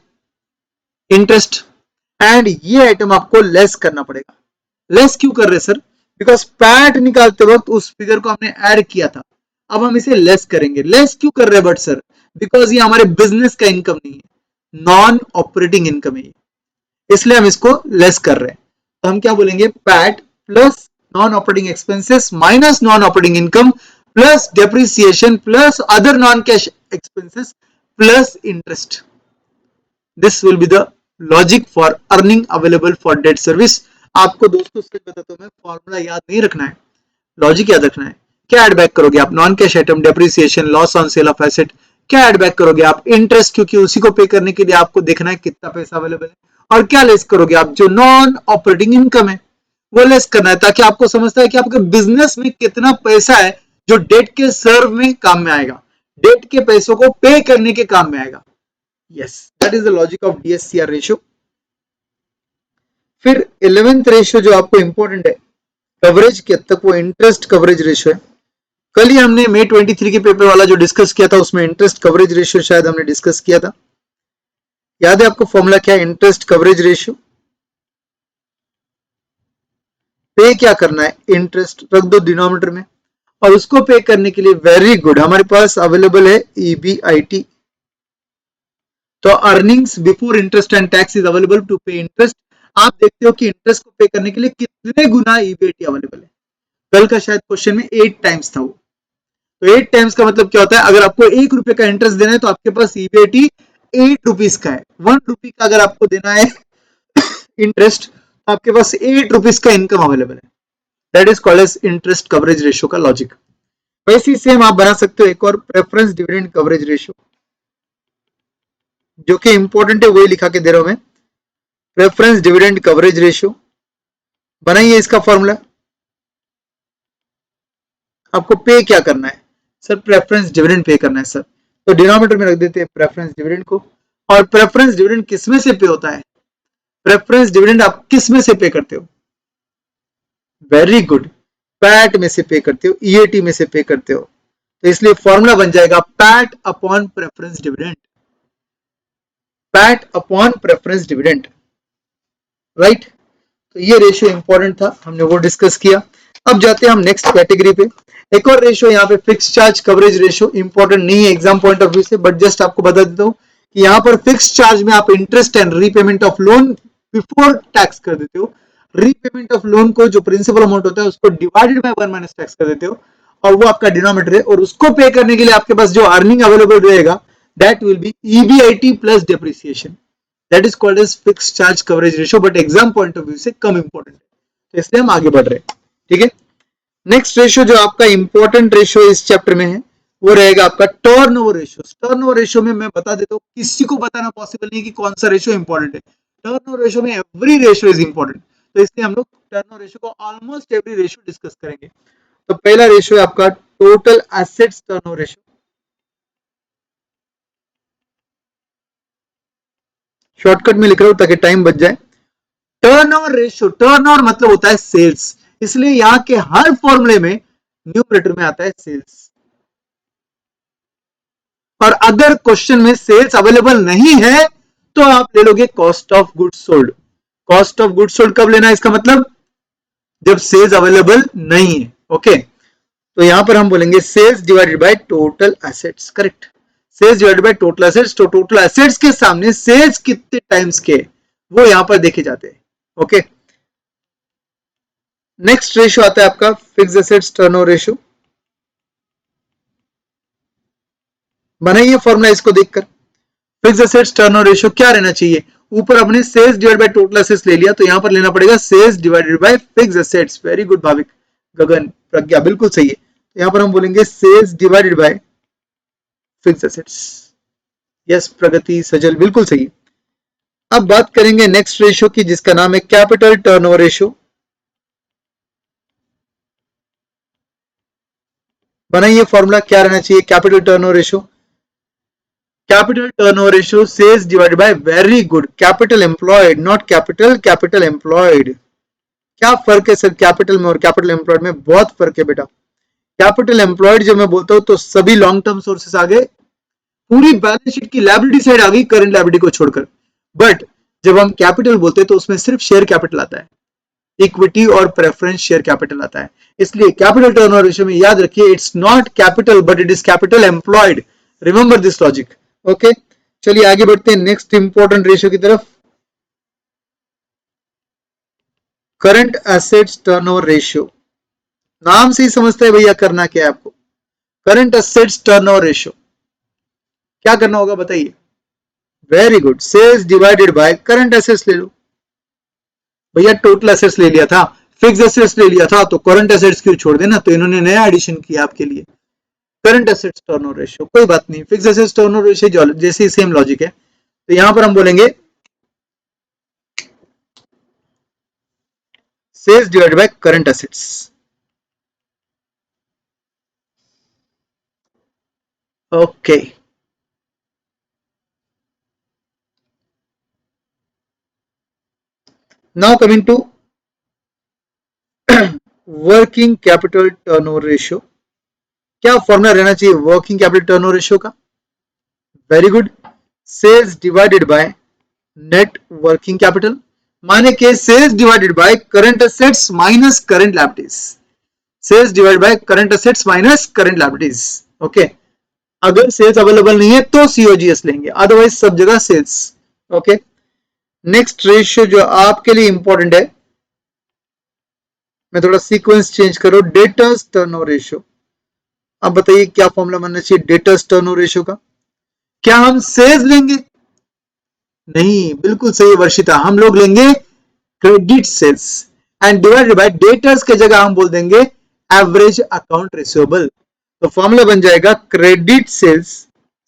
इंटरेस्ट, एंड ये आइटम आपको लेस करना पड़ेगा। लेस क्यों कर रहे सर, बिकॉज पैट निकालते वक्त उस फिगर को हमने ऐड किया था, अब हम इसे लेस करेंगे। लेस क्यों कर रहे हैं बट सर, बिकॉज ये हमारे बिजनेस का इनकम नहीं है, नॉन ऑपरेटिंग इनकम है, इसलिए हम इसको लेस कर रहे हैं। तो हम क्या बोलेंगे, PAT plus non operating expenses minus non operating income plus depreciation plus other non cash expenses plus interest. This will be the logic for earning available for debt service. आपको दोस्तों सच बताता हूं मैं, फॉर्मूला याद नहीं रखना है, लॉजिक याद रखना है। क्या एड बैक करोगे आप, non cash item, depreciation, loss on sale of asset, क्या एड बैक करोगे आप, इंटरेस्ट, क्योंकि उसी को पे करने के लिए आपको देखना है कितना पैसा अवेलेबल है, और क्या लेस करोगे आप, जो नॉन ऑपरेटिंग इनकम है वो लेस करना है, ताकि आपको समझता है कि आपके बिजनेस में कितना पैसा है जो डेट के सर्व में काम में आएगा, डेट के पैसों को पे करने के काम में आएगा। Yes, that is the logic of DSCR ratio. फिर 11th रेशियो जो आपको इंपॉर्टेंट है कवरेज के हद तक, वो इंटरेस्ट कवरेज रेशियो है। कल ही हमने मई 23 के पेपर वाला जो डिस्कस किया था उसमें इंटरेस्ट कवरेज रेशियो शायद हमने डिस्कस किया था, याद है आपको फॉर्मूला क्या है इंटरेस्ट कवरेज रेशियो? पे क्या करना है, इंटरेस्ट रख दो डिनोमिनेटर में, और उसको पे करने के लिए वेरी गुड हमारे पास अवेलेबल है ईबीआईटी। तो earnings before interest and tax is available to pay interest. आप देखते हो कि इंटरेस्ट को पे करने के लिए कितने गुना ईबीआईटी अवेलेबल है। कल का शायद क्वेश्चन में 8 टाइम्स था वो। तो 8 टाइम्स का मतलब क्या होता है, अगर आपको 1 रुपए का इंटरेस्ट देना है तो आपके पास ईबीआईटी 8 रुपीज का है। 1 रुपी का अगर आपको देना है इंटरेस्ट तो आपके पास 8 रुपीज का इनकम अवेलेबल है। That is called as interest coverage ratio का लॉजिक। वैसे ही सेम आप बना सकते हो एक और प्रेफरेंस डिविडेंड कवरेज रेशियो, जो कि इंपॉर्टेंट है वही लिखा के दे रहा हूं मैं। प्रेफरेंस डिविडेंड कवरेज रेशियो बनाइए इसका फॉर्मूला। आपको पे क्या करना है सर, प्रेफरेंस डिविडेंड पे करना है सर, तो डिनोमिनेटर में रख देते हैं प्रेफरेंस डिविडेंड को। और प्रेफरेंस डिविडेंड किस में से पे होता है, प्रेफरेंस डिविडेंड आप किस में से पे करते हो, वेरी गुड, पैट में से पे करते हो, ईएटी में से पे करते हो। तो इसलिए फॉर्मूला बन जाएगा PAT upon preference dividend, PAT upon preference dividend, right. तो ये रेशियो इंपॉर्टेंट था, हमने वो डिस्कस किया। अब जाते हैं हम नेक्स्ट कैटेगरी पे। एक और रेशियो यहाँ पे fix charge coverage ratio, important नहीं है एग्जाम पॉइंट ऑफ व्यू से, बट जस्ट आपको बता देता हूँ कि यहाँ पर फिक्स चार्ज में आप interest and repayment of loan before tax कर देते हो। रीपेमेंट ऑफ लोन को जो प्रिंसिपल अमाउंट होता है उसको डिवाइडेड बाय 1 माइनस टैक्स कर देते हो, और वो आपका डिनोमिनेटर है, और उसको पे करने के लिए आपके पास जो अर्निंग अवेलेबल रहेगा that will be EBIT plus depreciation. That is called as fix charge coverage ratio, but exam point of view से कम इंपॉर्टेंट है, तो इसलिए हम आगे बढ़ रहे हैं। ठीक है, नेक्स्ट रेशियो जो आपका इंपॉर्टेंट रेशियो इस चैप्टर में है वो रहेगा आपका टर्नओवर रेशियो। टर्नओवर रेशियो में मैं बता देता हूँ, किसी को बताना पॉसिबल नहीं कि कौन सा रेशियो इंपॉर्टेंट है। टर्नओवर रेशियो में एवरी रेशियो इज इंपॉर्टेंट, तो इसलिए हम लोग टर्नओवर रेशियो को ऑलमोस्ट एवरी रेशियो डिस्कस करेंगे। तो पहला रेशियो है आपका total assets turnover ratio, shortcut में लिख रहा हूं ताकि टाइम बच जाए। टर्नओवर रेशियो, टर्नओवर मतलब होता है सेल्स, इसलिए यहां के हर फॉर्मूले में न्यूमरेटर में आता है सेल्स। और अगर क्वेश्चन में सेल्स अवेलेबल नहीं है तो आप ले लोगे cost of goods sold. Cost of goods sold कब लेना है, इसका मतलब जब सेल्स अवेलेबल नहीं है। ओके, तो यहां पर हम बोलेंगे sales divided by total assets, correct. Sales divided by total assets, तो टोटल एसेट्स के सामने सेल्स कितने टाइम्स के वो यहां पर देखे जाते हैं। ओके, नेक्स्ट रेशियो आता है आपका फिक्स्ड एसेट्स टर्नओवर रेशियो। बनाइए फॉर्मूला इसको देखकर। फिक्स्ड एसेट्स टर्नओवर रेशियो क्या रहना चाहिए, ऊपर अपने sales divide by total assets ले लिया, तो यहां पर लेना पड़ेगा sales divided by fixed assets. Very good Bhavik, Gagan, Pragya, बिल्कुल सही है। तो यहां पर हम बोलेंगे sales divided by fixed assets. Yes Pragati, Sajal, बिल्कुल सही। अब बात करेंगे नेक्स्ट रेशियो की जिसका नाम है कैपिटल टर्नओवर रेशियो। बनाइए फॉर्मूला क्या रहना चाहिए capital turnover ratio. Capital turnover ratio sales divided by, very good, capital employed, not capital, capital employed. क्या फर्क है सर कैपिटल में और कैपिटल एम्प्लॉयड में, बहुत फर्क है बेटा। कैपिटल एम्प्लॉयड जब मैं बोलता हूं तो सभी लॉन्ग टर्म सोर्सेस आ गए, पूरी बैलेंस शीट की लायबिलिटी साइड आ गई करंट लायबिलिटी को छोड़कर। बट जब हम कैपिटल बोलते हैं तो उसमें सिर्फ शेयर कैपिटल आता है, इक्विटी और प्रेफरेंस शेयर कैपिटल आता है। इसलिए कैपिटल टर्नओवर रेशियो में याद रखिए it's not capital but it is capital employed. Remember this logic. Okay, चलिए आगे बढ़ते हैं नेक्स्ट इंपॉर्टेंट रेशियो की तरफ, करंट एसेट्स टर्नओवर रेशियो। नाम से ही समझता है भैया करना क्या है आपको। करंट एसेट्स टर्नओवर रेशियो क्या करना होगा बताइए। Very good, sales divided by current assets ले लो। भैया टोटल एसेट्स ले लिया था, फिक्स एसेट्स ले लिया था, तो करंट एसेट्स क्यों छोड़ देना, तो इन्होंने नया एडिशन किया आपके लिए करंट एसेट्स टर्नओवर रेशियो। कोई बात नहीं, फिक्स एसेट्स टर्नओवर रेशियो जैसे सेम लॉजिक है। तो यहां पर हम बोलेंगे sales divided by current assets. Okay, now coming to working capital turnover ratio. क्या फॉर्मूला रहना चाहिए वर्किंग कैपिटल टर्नओवर रेशियो का? Very good, sales divided by net working capital, माने के sales divided by current assets minus current liabilities, sales divided by current assets minus current liabilities. Okay, अगर sales available नहीं है तो COGS लेंगे, otherwise सब जगह सेल्स। ओके, नेक्स्ट रेशियो जो आपके लिए इंपॉर्टेंट है, मैं थोड़ा सीक्वेंस चेंज करो, डेटर्स टर्नओवर रेशियो। अब बताइए क्या फॉर्मूला बनना चाहिए डेटर्स टर्नओवर रेशियो का? क्या हम सेल्स लेंगे? नहीं, बिल्कुल सही वर्षिता, हम लोग लेंगे credit sales and divided by debtors के जगह हम बोल देंगे एवरेज अकाउंट रिसीवेबल। तो फॉर्मूला बन जाएगा क्रेडिट सेल्स,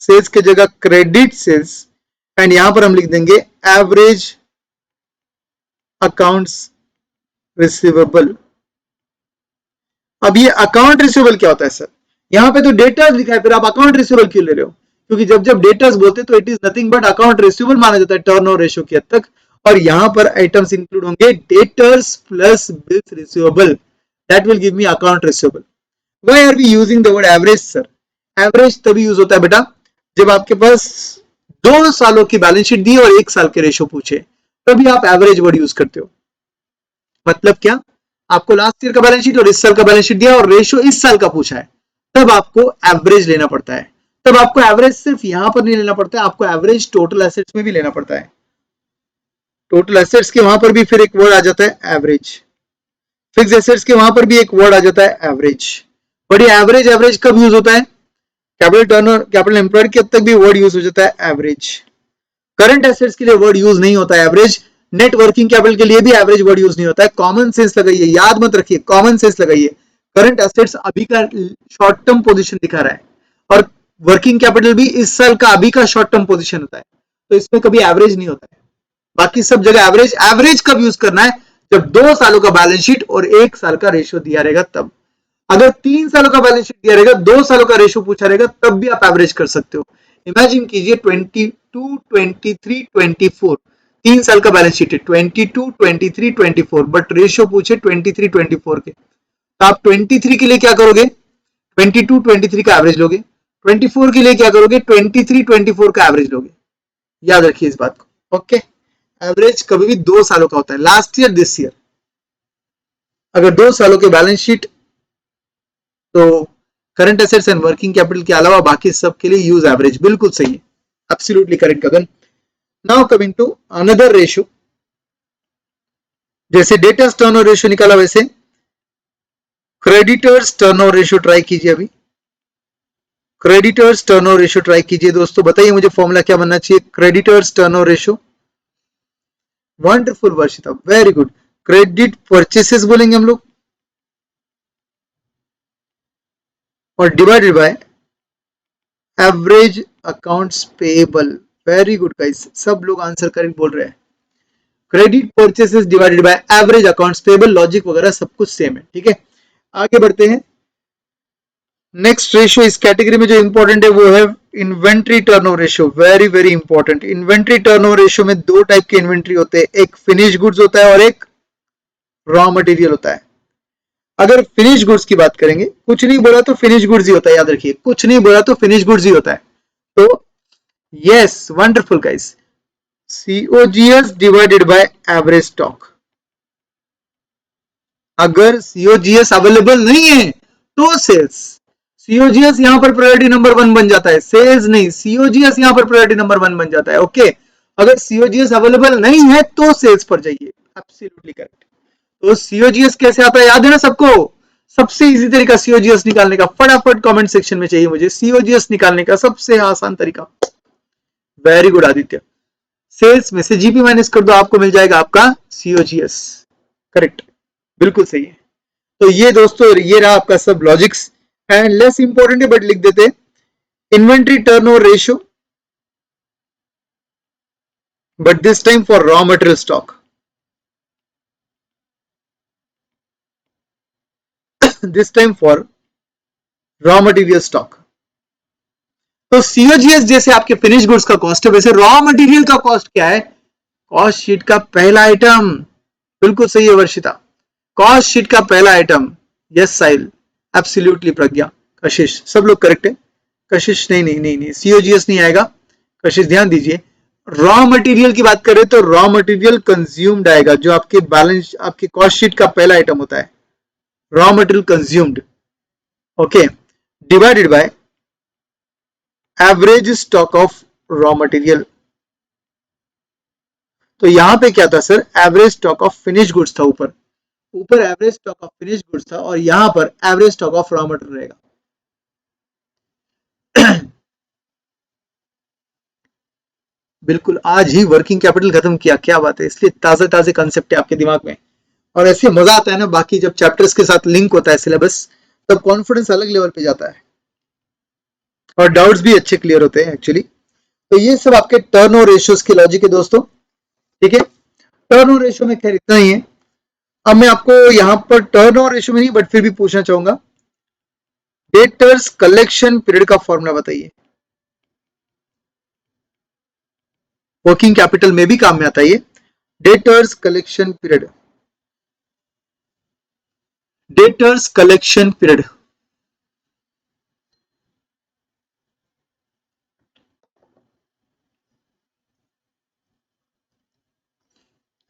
सेल्स के जगह क्रेडिट सेल्स एंड यहां पर हम लिख देंगे एवरेज अकाउंट्स रिसीवेबल। अब ये अकाउंट रिसीवेबल क्या होता है सर? यहां पे तो डेटर्स लिखा है, फिर आप अकाउंट रिसीवेबल क्यों ले रहे हो? क्योंकि जब जब डेटर्स बोलते तो it is nothing but account receivable माना जाता है टर्नओवर रेशियो की हद तक, और यहां पर आइटम्स इंक्लूड होंगे debtors plus bills receivable, that will give me account receivable. Why are we using the word average sir? Average तभी यूज होता है बेटा जब आपके पास 2 सालों की बैलेंस शीट दी और 1 साल के रेशियो पूछे, तभी आप एवरेज वर्ड यूज करते हो। मतलब क्या, आपको लास्ट ईयर का बैलेंस शीट और इस साल का बैलेंस शीट दिया और रेशियो इस साल का पूछा है, तब आपको एवरेज लेना पड़ता है। तब आपको एवरेज सिर्फ यहां पर नहीं लेना पड़ता है, आपको एवरेज टोटल एसेट्स में भी लेना पड़ता है। टोटल एसेट्स के वहां पर भी फिर एक वर्ड आ जाता है एवरेज, फिक्स एसेट्स के वहां पर भी एक वर्ड आ जाता है एवरेज। बट ये एवरेज एवरेज कब यूज होता है? कैपिटल टर्नओवर कैपिटल एम्प्लॉयड के तक भी वर्ड यूज हो जाता है एवरेज। करंट एसेट्स के लिए वर्ड यूज नहीं होता है एवरेज, नेट वर्किंग कैपिटल के लिए भी एवरेज वर्ड यूज नहीं होता है। कॉमन सेंस लगाइए, याद मत रखिए, कॉमन सेंस लगाइए। करंट एसेट्स अभी का शॉर्ट टर्म पोजीशन दिखा रहा है और वर्किंग कैपिटल भी इस साल का अभी का शॉर्ट टर्म पोजीशन होता है, तो इसमें कभी एवरेज नहीं होता है। बाकी सब जगह एवरेज। एवरेज कब यूज करना है? जब 2 सालों का बैलेंस शीट और 1 साल का रेशियो दिया रहेगा तब। अगर 3 सालों का बैलेंस शीट दिया रहेगा, 2 सालों का रेशियो पूछा रहेगा, तब भी आप एवरेज कर सकते हो। इमेजिन कीजिए 22, 23, 24, 3 साल का बैलेंस शीट है 22, 23, 24, बट रेशियो पूछे 23, 24 के, तो आप 23 के लिए क्या करोगे? 22, 23 का एवरेज लोगे। 24 के लिए क्या करोगे? 23, 24 का एवरेज लोगे। याद रखिए इस बात को। ओके, एवरेज कभी भी 2 सालों का होता है, लास्ट ईयर दिस ईयर। अगर 2 सालों के बैलेंस शीट तो current assets and working capital के अलावा बाकी सब के लिए यूज एवरेज, बिल्कुल सही है, absolutely correct Gagan. Now coming to another ratio, जैसे डेटर्स टर्नओवर रेशियो निकाला वैसे क्रेडिटर्स टर्नओवर रेशियो ट्राई कीजिए। अभी क्रेडिटर्स टर्नओवर रेशियो ट्राई कीजिए दोस्तों, बताइए मुझे फॉर्मूला क्या बनना चाहिए creditors turnover ratio? Wonderful Varshita, very good. Credit purchases बोलेंगे हम लोग और divided by average accounts payable. Very good guys, सब लोग आंसर करेक्ट बोल रहे हैं। Credit purchases divided by average accounts payable, logic वगैरह सब कुछ सेम है, ठीक है। आगे बढ़ते हैं। नेक्स्ट रेशियो इस कैटेगरी में जो इंपॉर्टेंट है वो है inventory turnover ratio. Very very important. Inventory turnover ratio में 2 टाइप के इन्वेंट्री होते हैं, एक फिनिश गुड्स होता है और एक रॉ मटेरियल होता है। अगर फिनिश गुड्स की बात करेंगे, कुछ नहीं बोला तो फिनिश गुड्स ही होता है, याद रखिए, कुछ नहीं बोला तो फिनिश गुड्स ही होता है। तो yes, wonderful guys, COGS divided by average stock. अगर सीओजीएस अवेलेबल नहीं है तो सेल्स। सीओजीएस यहां पर प्रायोरिटी नंबर 1 बन जाता है, सेल्स नहीं, सीओजीएस यहां पर प्रायोरिटी नंबर 1 बन जाता है। ओके, अगर सीओजीएस अवेलेबल नहीं है तो सेल्स पर जाइए, एब्सोल्युटली करेक्ट। तो सीओजीएस कैसे आता है, याद है ना सबको? सबसे इजी तरीका सीओजीएस निकालने का, फटाफट कमेंट सेक्शन में चाहिए मुझे सीओजीएस निकालने का सबसे आसान तरीका। वेरी गुड आदित्य, सेल्स में से जीपी माइनस कर दो, आपको मिल जाएगा आपका सीओजीएस। करेक्ट, बिल्कुल सही है। तो ये दोस्तों, ये रहा आपका सब लॉजिक्स एंड लेस इंपॉर्टेंट है बट लिख देते हैं inventory turnover ratio, but this time for raw material stock. This time for raw material stock. तो सीओजीएस जैसे आपके फिनिश गुड्स का कॉस्ट है, वैसे रॉ मटेरियल का कॉस्ट क्या है? कॉस्ट शीट का पहला आइटम। बिल्कुल सही है वर्षिता, कॉस्ट शीट का पहला आइटम। यस साहिल, एब्सोल्युटली प्रज्ञा, कशिश, सब लोग करेक्ट है। कशिश नहीं नहीं नहीं नहीं, सीओजीएस नहीं आएगा। कशिश ध्यान दीजिए, रॉ मटेरियल की बात करें तो रॉ मटेरियल कंज्यूम्ड आएगा, जो आपके बैलेंस आपके कॉस्ट शीट का पहला आइटम होता है, raw material consumed. Okay, divided by average stock of raw material. तो यहां पे क्या था sir, average stock of finish goods था, ऊपर ऊपर average stock of finish goods था, और यहां पर average stock of raw material रहेगा। बिल्कुल, आज ही वर्किंग कैपिटल खत्म किया, क्या बात है, इसलिए ताजे ताजे कंसेप्ट है आपके दिमाग में, और ऐसे मजा आता है ना, बाकी जब चैप्टर्स के साथ लिंक होता है सिलेबस, तब कॉन्फिडेंस अलग लेवल पे जाता है, और डाउट्स भी अच्छे क्लियर होते हैं एक्चुअली। तो ये सब आपके टर्न ओवर रेशियोज के लॉजिक है दोस्तों, ठीक है। टर्न ओवर रेशियो में खैर इतना ही है। अब मैं आपको यहाँ पर टर्न ओवर रेशियो में नहीं, बट फिर भी पूछना चाहूंगा, डेटर्स कलेक्शन पीरियड का फॉर्मूला बताइए। वर्किंग कैपिटल में भी काम में आता है ये, debtors collection period, debtors collection period.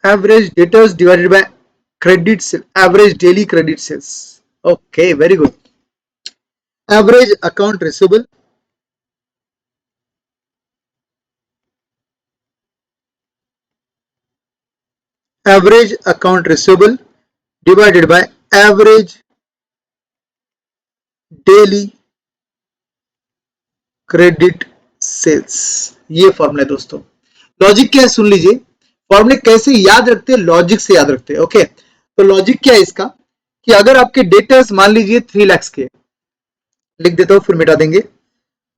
Average debtors divided by credit sale, average daily credit sales. Okay, very good. Average account receivable, average account receivable divided by average daily credit sales, ये formula है दोस्तों। Logic क्या है सुन लीजिए, फॉर्मूले कैसे याद रखते हैं, लॉजिक से याद रखते हैं। ओके, तो लॉजिक क्या है इसका, कि अगर आपके डेटर्स मान लीजिए 3 लाख के, लिख देता हूं फिर मिटा देंगे,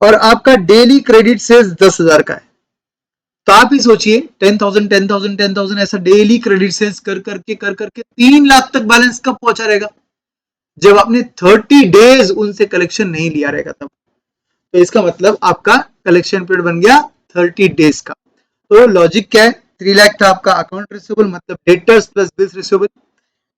और आपका डेली क्रेडिट सेल्स 10,000 का है, तो आप ही सोचिए 10,000 10,000 10,000 ऐसा डेली क्रेडिट सेल्स कर करके 3 लाख तक बैलेंस कब पहुंचा रहेगा, जब आपने 30 डेज उनसे कलेक्शन नहीं लिया रहेगा तब। तो इसका मतलब आपका कलेक्शन पीरियड बन गया 30 डेज का। तो लॉजिक क्या है, 3 लाख था आपका अकाउंट रिसीवेबल, मतलब debtors plus bills receivable,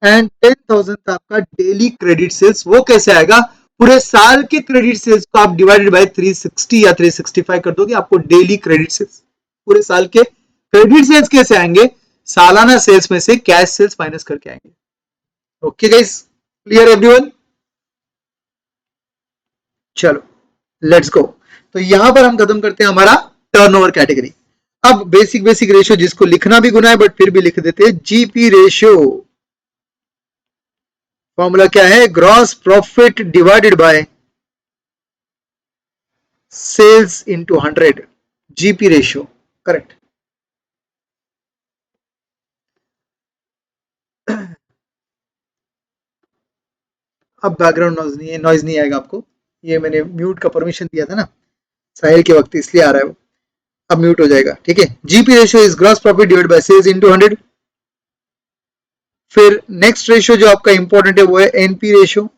and 10,000 था आपका डेली क्रेडिट सेल्स। वो कैसे आएगा, पूरे साल के क्रेडिट सेल्स को आप डिवाइडेड बाय 360 या 365 कर दोगे, आपको डेली क्रेडिट सेल्स, पूरे साल के क्रेडिट सेल्स कैसे आएंगे, सालाना सेल्स में से कैश सेल्स माइनस करके आएंगे। ओके गाइस, क्लियर एवरीवन, चलो लेट्स गो। तो यहां पर हम खत्म करते हैं हमारा टर्नओवर कैटेगरी। अब बेसिक बेसिक रेशियो जिसको लिखना भी गुना है बट फिर भी लिख देते हैं, जीपी रेशियो, फॉर्मूला क्या है, gross profit divided by sales into 100, GP ratio, correct. अब बैकग्राउंड नॉइज नहीं आएगा आपको, ये मैंने म्यूट का परमिशन दिया था ना साहिल के वक्त, इसलिए आ रहा है वो, अब म्यूट हो जाएगा, ठीक है। GP ratio is gross profit divided by sales into 100। फिर नेक्स्ट रेशियो जो आपका इंपॉर्टेंट है वो है NP ratio,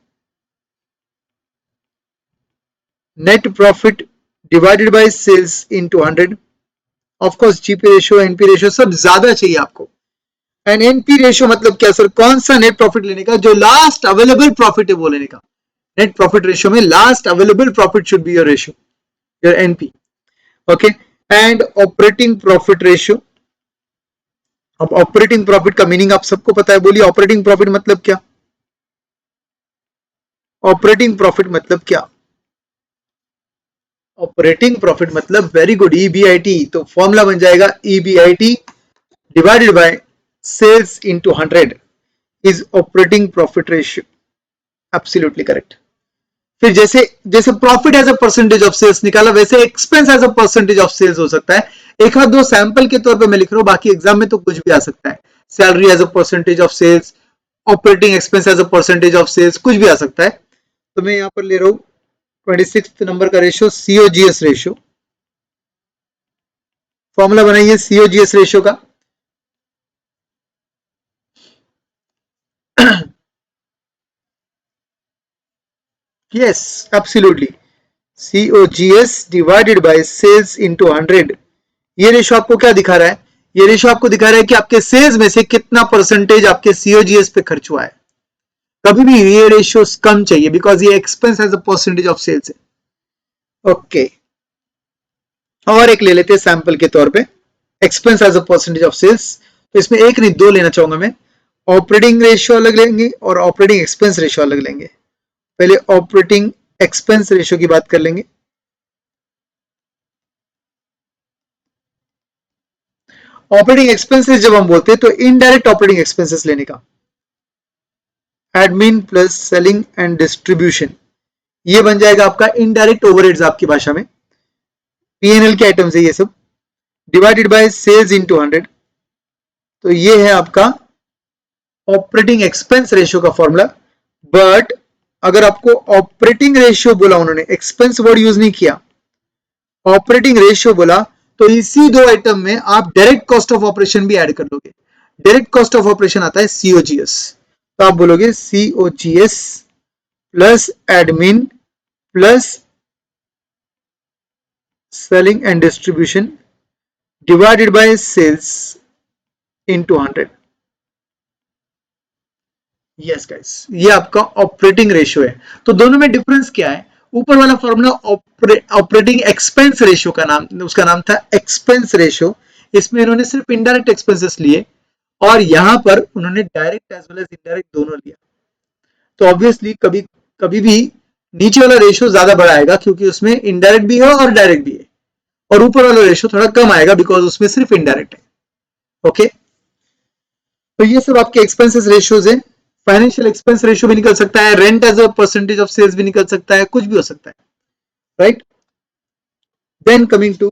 net profit divided by sales into 100। Of course GP ratio NP ratio सब ज्यादा चाहिए आपको, एंड एनपी रेशियो मतलब क्या सर, कौन सा नेट प्रॉफिट लेने का, जो लास्ट अवेलेबल प्रॉफिट है वो लेने का। नेट प्रॉफिट रेशियो में last available profit should be your ratio, your NP. Okay, and operating profit ratio. अब ऑपरेटिंग प्रॉफिट का मीनिंग आप सबको पता है, बोलिए ऑपरेटिंग प्रॉफिट मतलब क्या, ऑपरेटिंग प्रॉफिट मतलब क्या, ऑपरेटिंग प्रॉफिट मतलब वेरी गुड, ईबीआईटी। तो फॉर्मूला बन जाएगा EBIT divided by sales into 100 is operating profit ratio, absolutely correct. फिर जैसे जैसे profit as a percentage of sales निकाला, वैसे expense as a percentage of sales हो सकता है। एक आध दो सैंपल के तौर पे मैं लिख रहा हूं, बाकी एग्जाम में तो कुछ भी आ सकता है, salary as a percentage of sales, operating expense as a percentage of sales, कुछ भी आ सकता है। तो मैं यहां पर ले रहा हूं 26 नंबर का रेशियो, सीओजीएस रेशियो। फॉर्मूला बनाइए सीओजीएस रेशियो का। Yes, absolutely, COGS divided by sales into 100। ये रेशियो आपको क्या दिखा रहा है, ये रेशियो आपको दिखा रहा है कि आपके सेल्स में से कितना परसेंटेज आपके सीओजीएस पे खर्च हुआ है। कभी भी ये रेशियो कम चाहिए बिकॉज ये expense as a percentage of sales है। ओके, और एक ले लेते हैं सैंपल के तौर पे, expense as a percentage of sales. तो इसमें एक नहीं दो लेना चाहूंगा मैं। ऑपरेटिंग रेशियो अलग लेंगे और ऑपरेटिंग एक्सपेंस रेशियो अलग लेंगे। पहले ऑपरेटिंग एक्सपेंस रेशियो की बात कर लेंगे। ऑपरेटिंग एक्सपेंसेस जब हम बोलते हैं तो इनडायरेक्ट ऑपरेटिंग एक्सपेंसेस लेने का, admin plus selling and distribution, ये बन जाएगा आपका इनडायरेक्ट ओवरहेड्स आपकी भाषा में, पीएनएल के आइटम्स है ये सब, डिवाइडेड बाय सेल्स इनटू 100। तो ये है आपका ऑपरेटिंग एक्सपेंस रेशियो का फॉर्मूला। बट अगर आपको ऑपरेटिंग रेशियो बोला, उन्होंने एक्सपेंस वर्ड यूज नहीं किया, ऑपरेटिंग रेशियो बोला, तो इसी दो आइटम में आप डायरेक्ट कॉस्ट ऑफ ऑपरेशन भी ऐड कर लोगे। डायरेक्ट कॉस्ट ऑफ ऑपरेशन आता है सीओजीएस, तो आप बोलोगे COGS plus admin plus selling and distribution divided by sales into 100। Yes guys, ये आपका ऑपरेटिंग रेशियो है। तो दोनों में डिफरेंस क्या है? ऊपर वाला फॉर्मूला ऑपरेटिंग एक्सपेंस रेशियो का नाम, उसका नाम था एक्सपेंस रेशियो। इसमें इन्होंने सिर्फ इनडायरेक्ट एक्सपेंसेस लिए और यहां पर उन्होंने direct as well as indirect दोनों लिया। तो ऑब्वियसली कभी कभी भी नीचे वाला रेशियो ज्यादा बड़ा आएगा क्योंकि उसमें इनडायरेक्ट भी है और डायरेक्ट भी है, और ऊपर वाला रेशियो थोड़ा कम आएगा बिकॉज उसमें सिर्फ इनडायरेक्ट है। ओके, तो ये सब आपके एक्सपेंसेस रेशियोज है। फाइनेंशियल एक्सपेंस रेशियो भी निकल सकता है, rent as a percentage of sales भी निकल सकता है, कुछ भी हो सकता है, right. Then coming to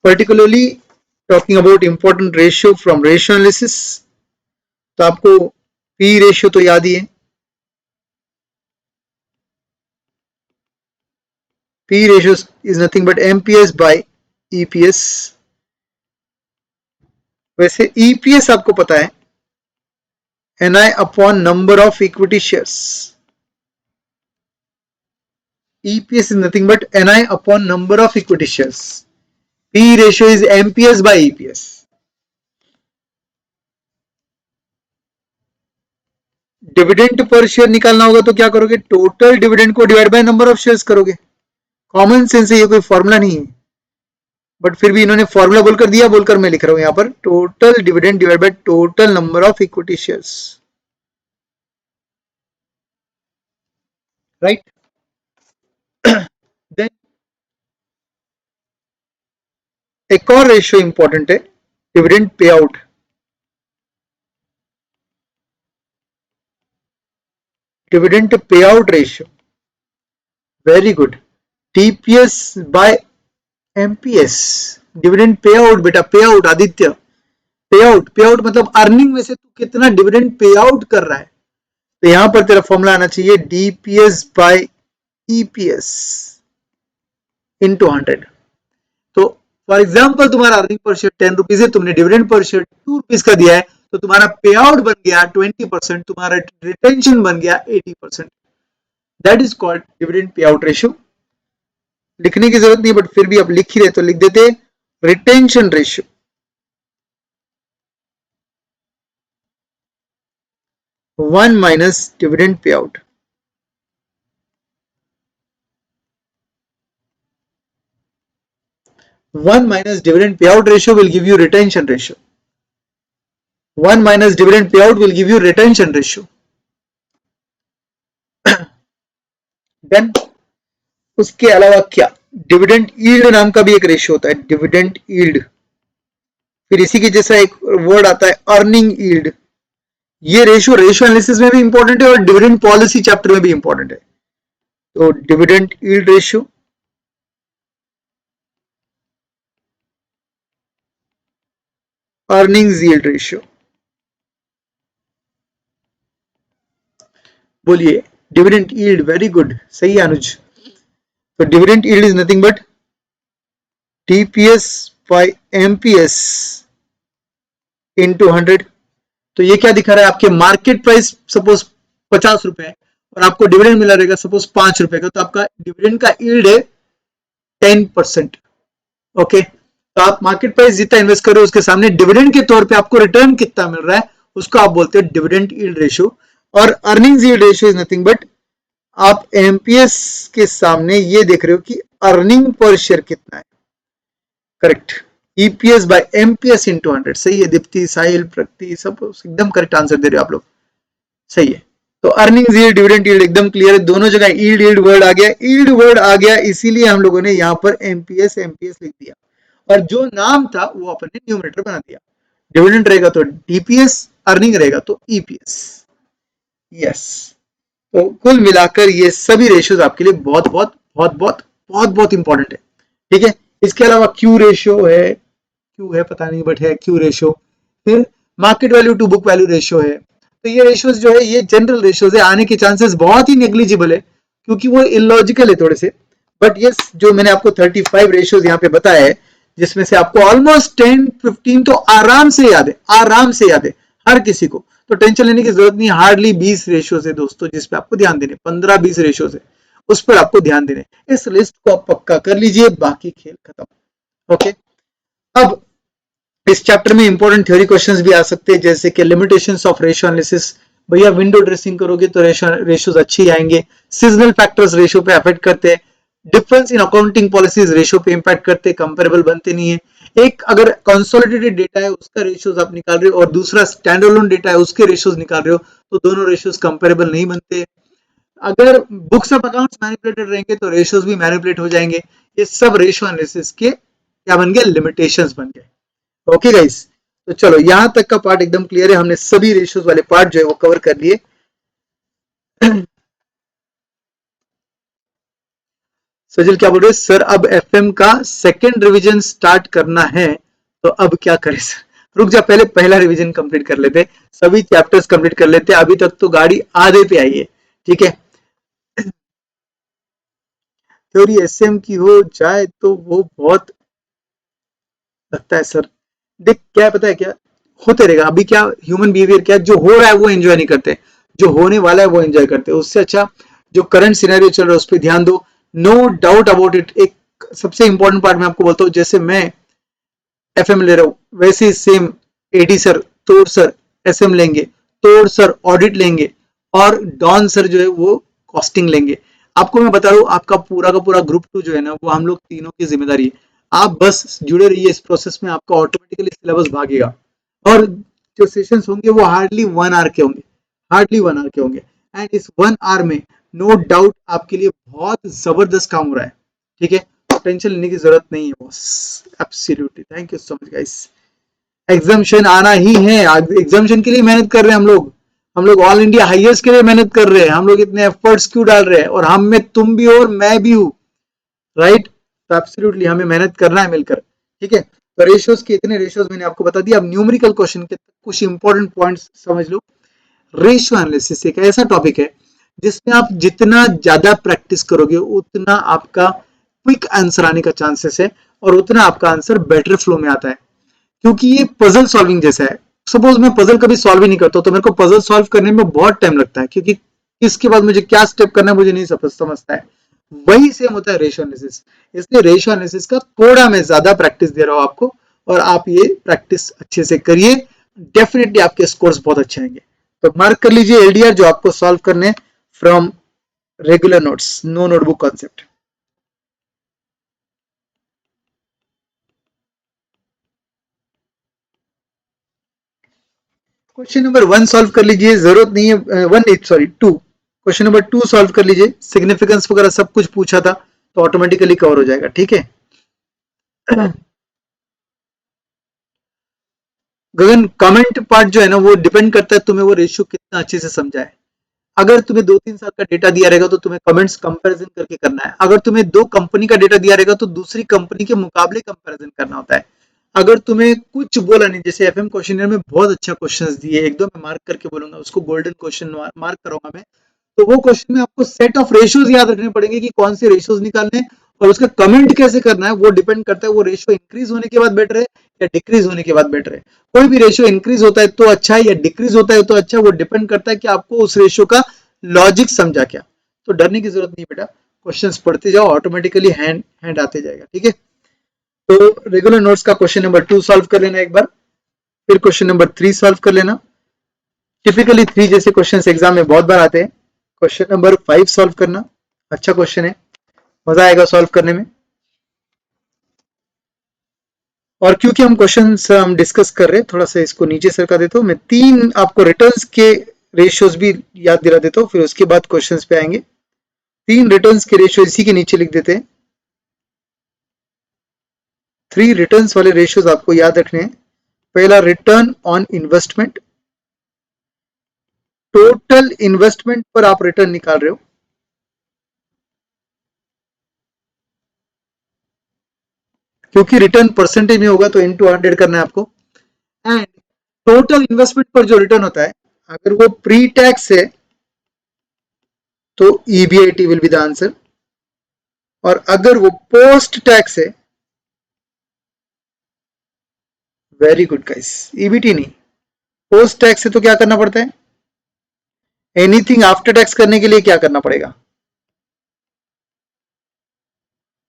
particularly talking about important ratio from ratio analysis, तो आपको पी रेशियो तो याद ही है। P ratio is nothing but MPS by EPS। वैसे EPS आपको पता है NI upon number of equity shares। EPS is nothing but NI upon number of equity shares। P ratio is MPS by EPS। Dividend per share निकालना होगा तो क्या करोगे? Total dividend को divide by number of shares करोगे। Common sense है, ये कोई फॉर्मूला नहीं है, बट फिर भी इन्होंने फॉर्मूला बोलकर दिया, बोलकर मैं लिख रहा हूं यहां पर total dividend divide by total number of equity shares, right. Then एक और रेशियो इंपॉर्टेंट है, डिविडेंड पे आउट। डिविडेंड पे out ratio, very good. TPS by MPS, dividend पे आउट बेटा, पे आउट आदित्य, पे आउट मतलब अर्निंग में से तू कितना डिविडेंड पे आउट कर रहा है। तो यहां पर तेरा फॉर्मूला आना चाहिए डीपीएस बाय ईपीएस इनटू 100। तो फॉर एग्जांपल तुम्हारा अर्निंग पर शेयर 10 रुपीज है, तुमने डिविडेंड पर शेयर 2 रुपीज का दिया है, तो तुम्हारा पे आउट बन गया 20%, तुम्हारा रिटेंशन बन गया 80%। That is called dividend pay out ratio. लिखने की जरूरत नहीं, बट फिर भी आप लिख ही रहे तो लिख देते retention ratio. One minus dividend पे आउट, वन माइनस डिविडेंड पे out ratio will give you retention ratio. One minus dividend पे out will give you retention ratio. Then उसके अलावा क्या, डिविडेंड यील्ड नाम का भी एक रेशियो होता है, डिविडेंड यील्ड। फिर इसी के जैसा एक वर्ड आता है अर्निंग यील्ड। ये रेशियो रेशियो एनालिसिस में भी इंपॉर्टेंट है और डिविडेंड पॉलिसी चैप्टर में भी इंपॉर्टेंट है। तो dividend yield ratio, earnings yield ratio, बोलिए डिविडेंड यील्ड, वेरी गुड, सही है अनुज। तो dividend yield is nothing but DPS by MPS into 100। तो ये क्या दिखा रहा है, आपके मार्केट प्राइस सपोज 50 रुपए है और आपको डिविडेंड मिला रहेगा सपोज 5 रुपए का, तो आपका डिविडेंड का यील्ड है 10%। ओके, तो आप मार्केट प्राइस जितना इन्वेस्ट करो उसके सामने डिविडेंड के तौर पे आपको रिटर्न कितना मिल रहा है उसको आप बोलते हैं डिविडेंड यील्ड रेशियो। और earnings yield ratio is nothing but आप एमपीएस के सामने ये देख रहे हो कि अर्निंग पर शेयर कितना है। Correct, EPS by MPS into 100। सही है दीप्ति, साहिल, प्रगति, सब एकदम करेक्ट आंसर दे रहे हो आप लोग, सही है। तो अर्निंग यील्ड, डिविडेंड यील्ड एकदम क्लियर है, दोनों जगह यील्ड यील्ड वर्ड आ गया, यील्ड वर्ड आ गया, इसीलिए हम लोगों ने यहाँ पर एमपीएस एमपीएस लिख दिया, और जो नाम था वो अपन ने न्यूमरेटर बना दिया। डिविडेंड रहेगा तो डीपीएस, अर्निंग रहेगा तो ईपीएस। यस, तो कुल मिलाकर ये सभी रेशियोज आपके लिए बहुत बहुत बहुत बहुत बहुत बहुत इंपॉर्टेंट है, ठीक है। इसके अलावा क्यू रेशियो है, क्यू है पता नहीं बट है क्यू रेशियो, फिर market value to book value ratio है। तो ये रेशियोज जो है ये जनरल रेशियोज है, आने के चांसेस बहुत ही नेग्लिजिबल है क्योंकि वो इलॉजिकल है थोड़े से। बट ये जो मैंने आपको 35 रेशियोज यहाँ पे बताया है, जिसमें से आपको ऑलमोस्ट 10-15 तो आराम से याद है, आराम से याद है हर किसी को, तो टेंशन लेने की जरूरत नहीं। हार्डली 20 रेशियोज है दोस्तों जिसपे आपको ध्यान देने, 15-20 रेशियोज है उस पर आपको ध्यान देने। इस लिस्ट को आप पक्का कर लीजिए, बाकी खेल खत्म। ओके, अब इस चैप्टर में इंपॉर्टेंट थ्योरी क्वेश्चंस भी आ सकते हैं, जैसे कि लिमिटेशंस ऑफ रेशियो एनालिसिस। भैया विंडो ड्रेसिंग करोगे तो रेशियोज अच्छे आएंगे। सीजनल फैक्टर्स रेशियो पे अफेक्ट करते हैं। Difference in accounting policies ratio पे इंपैक्ट करते हैं, कंपेरेबल बनते नहीं है। एक अगर कंसोलिडेटेड डेटा है उसका रेशियोज आप निकाल रहे हो और दूसरा स्टैंड अलोन डेटा है उसके रेशियोज निकाल रहे हो, तो दोनों रेशियोज कंपेरेबल नहीं बनते। अगर बुक्स ऑफ अकाउंट्स मैनिपुलेटेड रहेंगे तो रेशियोज भी मैनिपुलेट हो जाएंगे। ये सब रेशियो एनालिसिस के क्या बन गए, लिमिटेशंस बन गए। ओके गाइस, तो चलो यहां तक का पार्ट एकदम क्लियर है, हमने सभी रेशियोज वाले पार्ट जो है वो कवर कर लिए। सजल क्या बोल रहे हैं सर, अब एफएम का सेकंड रिवीजन स्टार्ट करना है तो अब क्या करें सर? रुक जा, पहले पहला रिवीजन कंप्लीट कर लेते, सभी चैप्टर्स कंप्लीट कर लेते, अभी तक तो गाड़ी आधे पे आई है, ठीक है। थ्योरी एसएम की हो जाए तो वो बहुत लगता है सर। देख क्या है, पता है क्या होते रहेगा, अभी क्या ह्यूमन बिहेवियर क्या है, जो हो रहा है वो एंजॉय नहीं करते, जो होने वाला है वो एंजॉय करते हैं। उससे अच्छा जो करंट सिनेरियो चल रहा है उस पर ध्यान दो, नो डाउट अबाउट इट। एक सबसे इंपॉर्टेंट पार्ट मैं आपको बोलता हूँ, जैसे मैं एफएम ले रहा हूँ वैसे ही सेम एडी सर, तोड़ सर एसएम लेंगे, तोड़ सर ऑडिट लेंगे, और डॉन सर जो है वो कॉस्टिंग लेंगे। आपको मैं बता रहा हूँ आपका पूरा का पूरा ग्रुप 2 जो है ना वो हम लोग तीनों की जिम्मेदारी है। आप बस जुड़े रहिए इस प्रोसेस में, आपका ऑटोमेटिकली सिलेबस भागेगा। और जो सेशंस होंगे वो हार्डली 1 आवर के होंगे, हार्डली 1 आवर के होंगे। एंड इस 1 आवर में नो डाउट आपके लिए बहुत जबरदस्त काम हो रहा है, ठीक है। टेंशन लेने की जरूरत नहीं है boss, absolutely. Thank you so much guys. Examination आना ही है, एग्जामिशन के लिए मेहनत कर रहे हैं हम लोग ऑल इंडिया हाईएस्ट के लिए मेहनत कर रहे हैं, हम लोग इतने एफर्ट्स क्यों डाल रहे हैं, और हम में तुम भी हो और मैं भी हूँ, राइट। तो एब्सोल्युटली हमें मेहनत करना है मिलकर, ठीक है। तो रेशियोज के इतने रेशियोज मैंने आपको बता दिया। अब न्यूमेरिकल क्वेश्चन के कुछ इंपॉर्टेंट पॉइंट्स समझ लो। रेशियो एनालिसिस एक ऐसा टॉपिक है जिसमें आप जितना ज्यादा प्रैक्टिस करोगे उतना आपका क्विक आंसर आने का चांसेस है, और उतना आपका आंसर बेटर फ्लो में आता है, क्योंकि ये पजल सॉल्विंग जैसा है। सपोज मैं पजल कभी सॉल्व ही नहीं करता तो मेरे को पजल सॉल्व करने में बहुत टाइम लगता है, क्योंकि इसके बाद मुझे क्या स्टेप करना है मुझे नहीं समझता है। वही सेम होता है रेशियो एनालिसिस। इसलिए रेशियो एनालिसिस का थोड़ा मैं ज्यादा प्रैक्टिस दे रहा हूं आपको, और आप ये प्रैक्टिस अच्छे से करिए, डेफिनेटली आपके स्कोर्स बहुत अच्छे आएंगे। तो मार्क कर लीजिए एलडीआर जो आपको सॉल्व करने from regular notes, no notebook concept. Question number 1 solve कर लीजिए, जरूरत नहीं है 2। क्वेश्चन नंबर 2 सॉल्व कर लीजिए, सिग्निफिकेंस वगैरह सब कुछ पूछा था तो ऑटोमेटिकली कवर हो जाएगा, ठीक है। गगन कमेंट पार्ट जो है ना वो डिपेंड करता है तुम्हें वो रेशियो कितना अच्छे से समझा है। अगर तुम्हें 2-3 साल का डेटा दिया रहेगा तो तुम्हें कमेंट्स कंपैरिजन करके करना है। अगर तुम्हें 2 कंपनी का डेटा दिया रहेगा तो दूसरी कंपनी के मुकाबले कंपैरिजन करना होता है। अगर तुम्हें कुछ बोला नहीं, जैसे एफएम क्वेश्चनर में बहुत अच्छा क्वेश्चंस दिए, एक दो मैं मार्क करके बोलूंगा, उसको गोल्डन क्वेश्चन मार्क करूंगा मैं। तो वो क्वेश्चन में आपको सेट ऑफ रेशियोज याद रखने पड़ेंगे कि कौन से रेशियोज निकालने हैं, और उसका कमेंट कैसे करना है वो डिपेंड करता है वो रेशियो इंक्रीज होने के बाद बेटर है या डिक्रीज होने के बाद बेटर है। कोई भी रेशियो इंक्रीज होता है तो अच्छा है या डिक्रीज होता है तो अच्छा है, वो डिपेंड करता है कि आपको उस रेशियो का लॉजिक समझा क्या। तो डरने की जरूरत नहीं बेटा, क्वेश्चंस पढ़ते जाओ, ऑटोमेटिकली हैंड हैंड आते जाएगा, ठीक है। तो रेगुलर नोट्स का क्वेश्चन नंबर 2 सॉल्व कर लेना एक बार, फिर क्वेश्चन नंबर 3 सॉल्व कर लेना, टिपिकली 3 जैसे क्वेश्चन एग्जाम में बहुत बार आते हैं। क्वेश्चन नंबर 5 सॉल्व करना, अच्छा क्वेश्चन है, मजा आएगा सॉल्व करने में। और क्योंकि हम क्वेश्चंस हम डिस्कस कर रहे हैं, थोड़ा सा इसको नीचे सरका देता हूँ मैं। 3 आपको रिटर्न्स के रेशियोज भी याद दिला देता हूँ, फिर उसके बाद क्वेश्चंस पे आएंगे। 3 रिटर्न्स के रेशियो इसी के नीचे लिख देते हैं। 3 रिटर्न्स वाले रेशियोज आपको याद रखने हैं। पहला return on investment, total investment पर आप रिटर्न निकाल रहे हो, क्योंकि रिटर्न परसेंटेज में होगा तो इनटू 100 करना है आपको। एंड टोटल इन्वेस्टमेंट पर जो रिटर्न होता है, अगर वो प्री टैक्स है तो EBIT will be the answer, और अगर वो पोस्ट टैक्स है, वेरी गुड गाइस, ईबीटी नहीं, पोस्ट टैक्स है तो क्या करना पड़ता है, एनीथिंग आफ्टर टैक्स करने के लिए क्या करना पड़ेगा,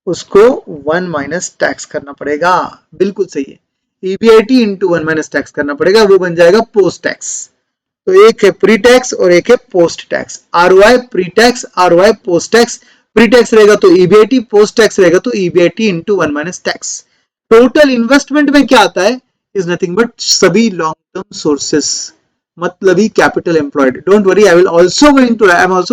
उसको 1 माइनस टैक्स करना पड़ेगा। बिल्कुल सही है, ईबीआईटी इंटू 1 माइनस टैक्स करना पड़ेगा, वो बन जाएगा पोस्ट टैक्स। तो एक है प्री टैक्स और एक है post tax. ROI pre tax, ROI post tax. Pre tax रहेगा तो ईबीआईटी, पोस्ट टैक्स रहेगा तो EBIT into 1 minus tax. Total investment में क्या आता है, इज नथिंग बट सभी लॉन्ग टर्म सोर्सेस, मतलब ही capital employed. Don't worry, I am also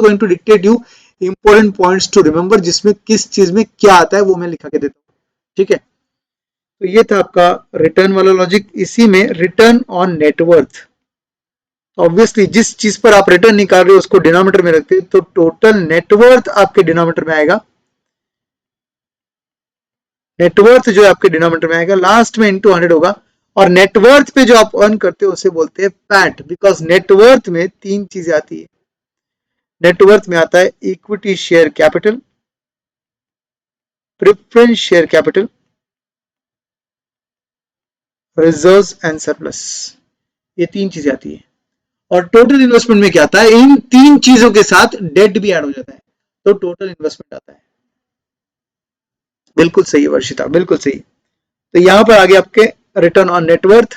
going to dictate you important points to remember, जिसमें किस चीज में क्या आता है वो मैं लिखा के देता हूँ, ठीक है। तो ये था आपका रिटर्न वाला लॉजिक। इसी में रिटर्न ऑन नेटवर्थ, ऑब्वियसली जिस चीज पर आप रिटर्न निकाल रहे हो उसको डिनोमिनेटर में रखते हैं, तो टोटल नेटवर्थ आपके डिनोमिनेटर में आएगा। नेटवर्थ जो है आपके डिनोमिनेटर में आएगा, लास्ट में इंटू 100 होगा। और नेटवर्थ पे जो आप अर्न करते हो उसे बोलते हैं पैट, बिकॉज नेटवर्थ में 3 चीजें आती है। नेटवर्थ में आता है equity share capital, preference share capital, reserves and surplus, ये 3 चीजें आती है। और टोटल इन्वेस्टमेंट में क्या आता है, इन 3 चीजों के साथ डेट भी ऐड हो जाता है, तो टोटल इन्वेस्टमेंट आता है। बिल्कुल सही है वर्षिता, बिल्कुल सही। तो यहां पर आगे आपके return on net worth,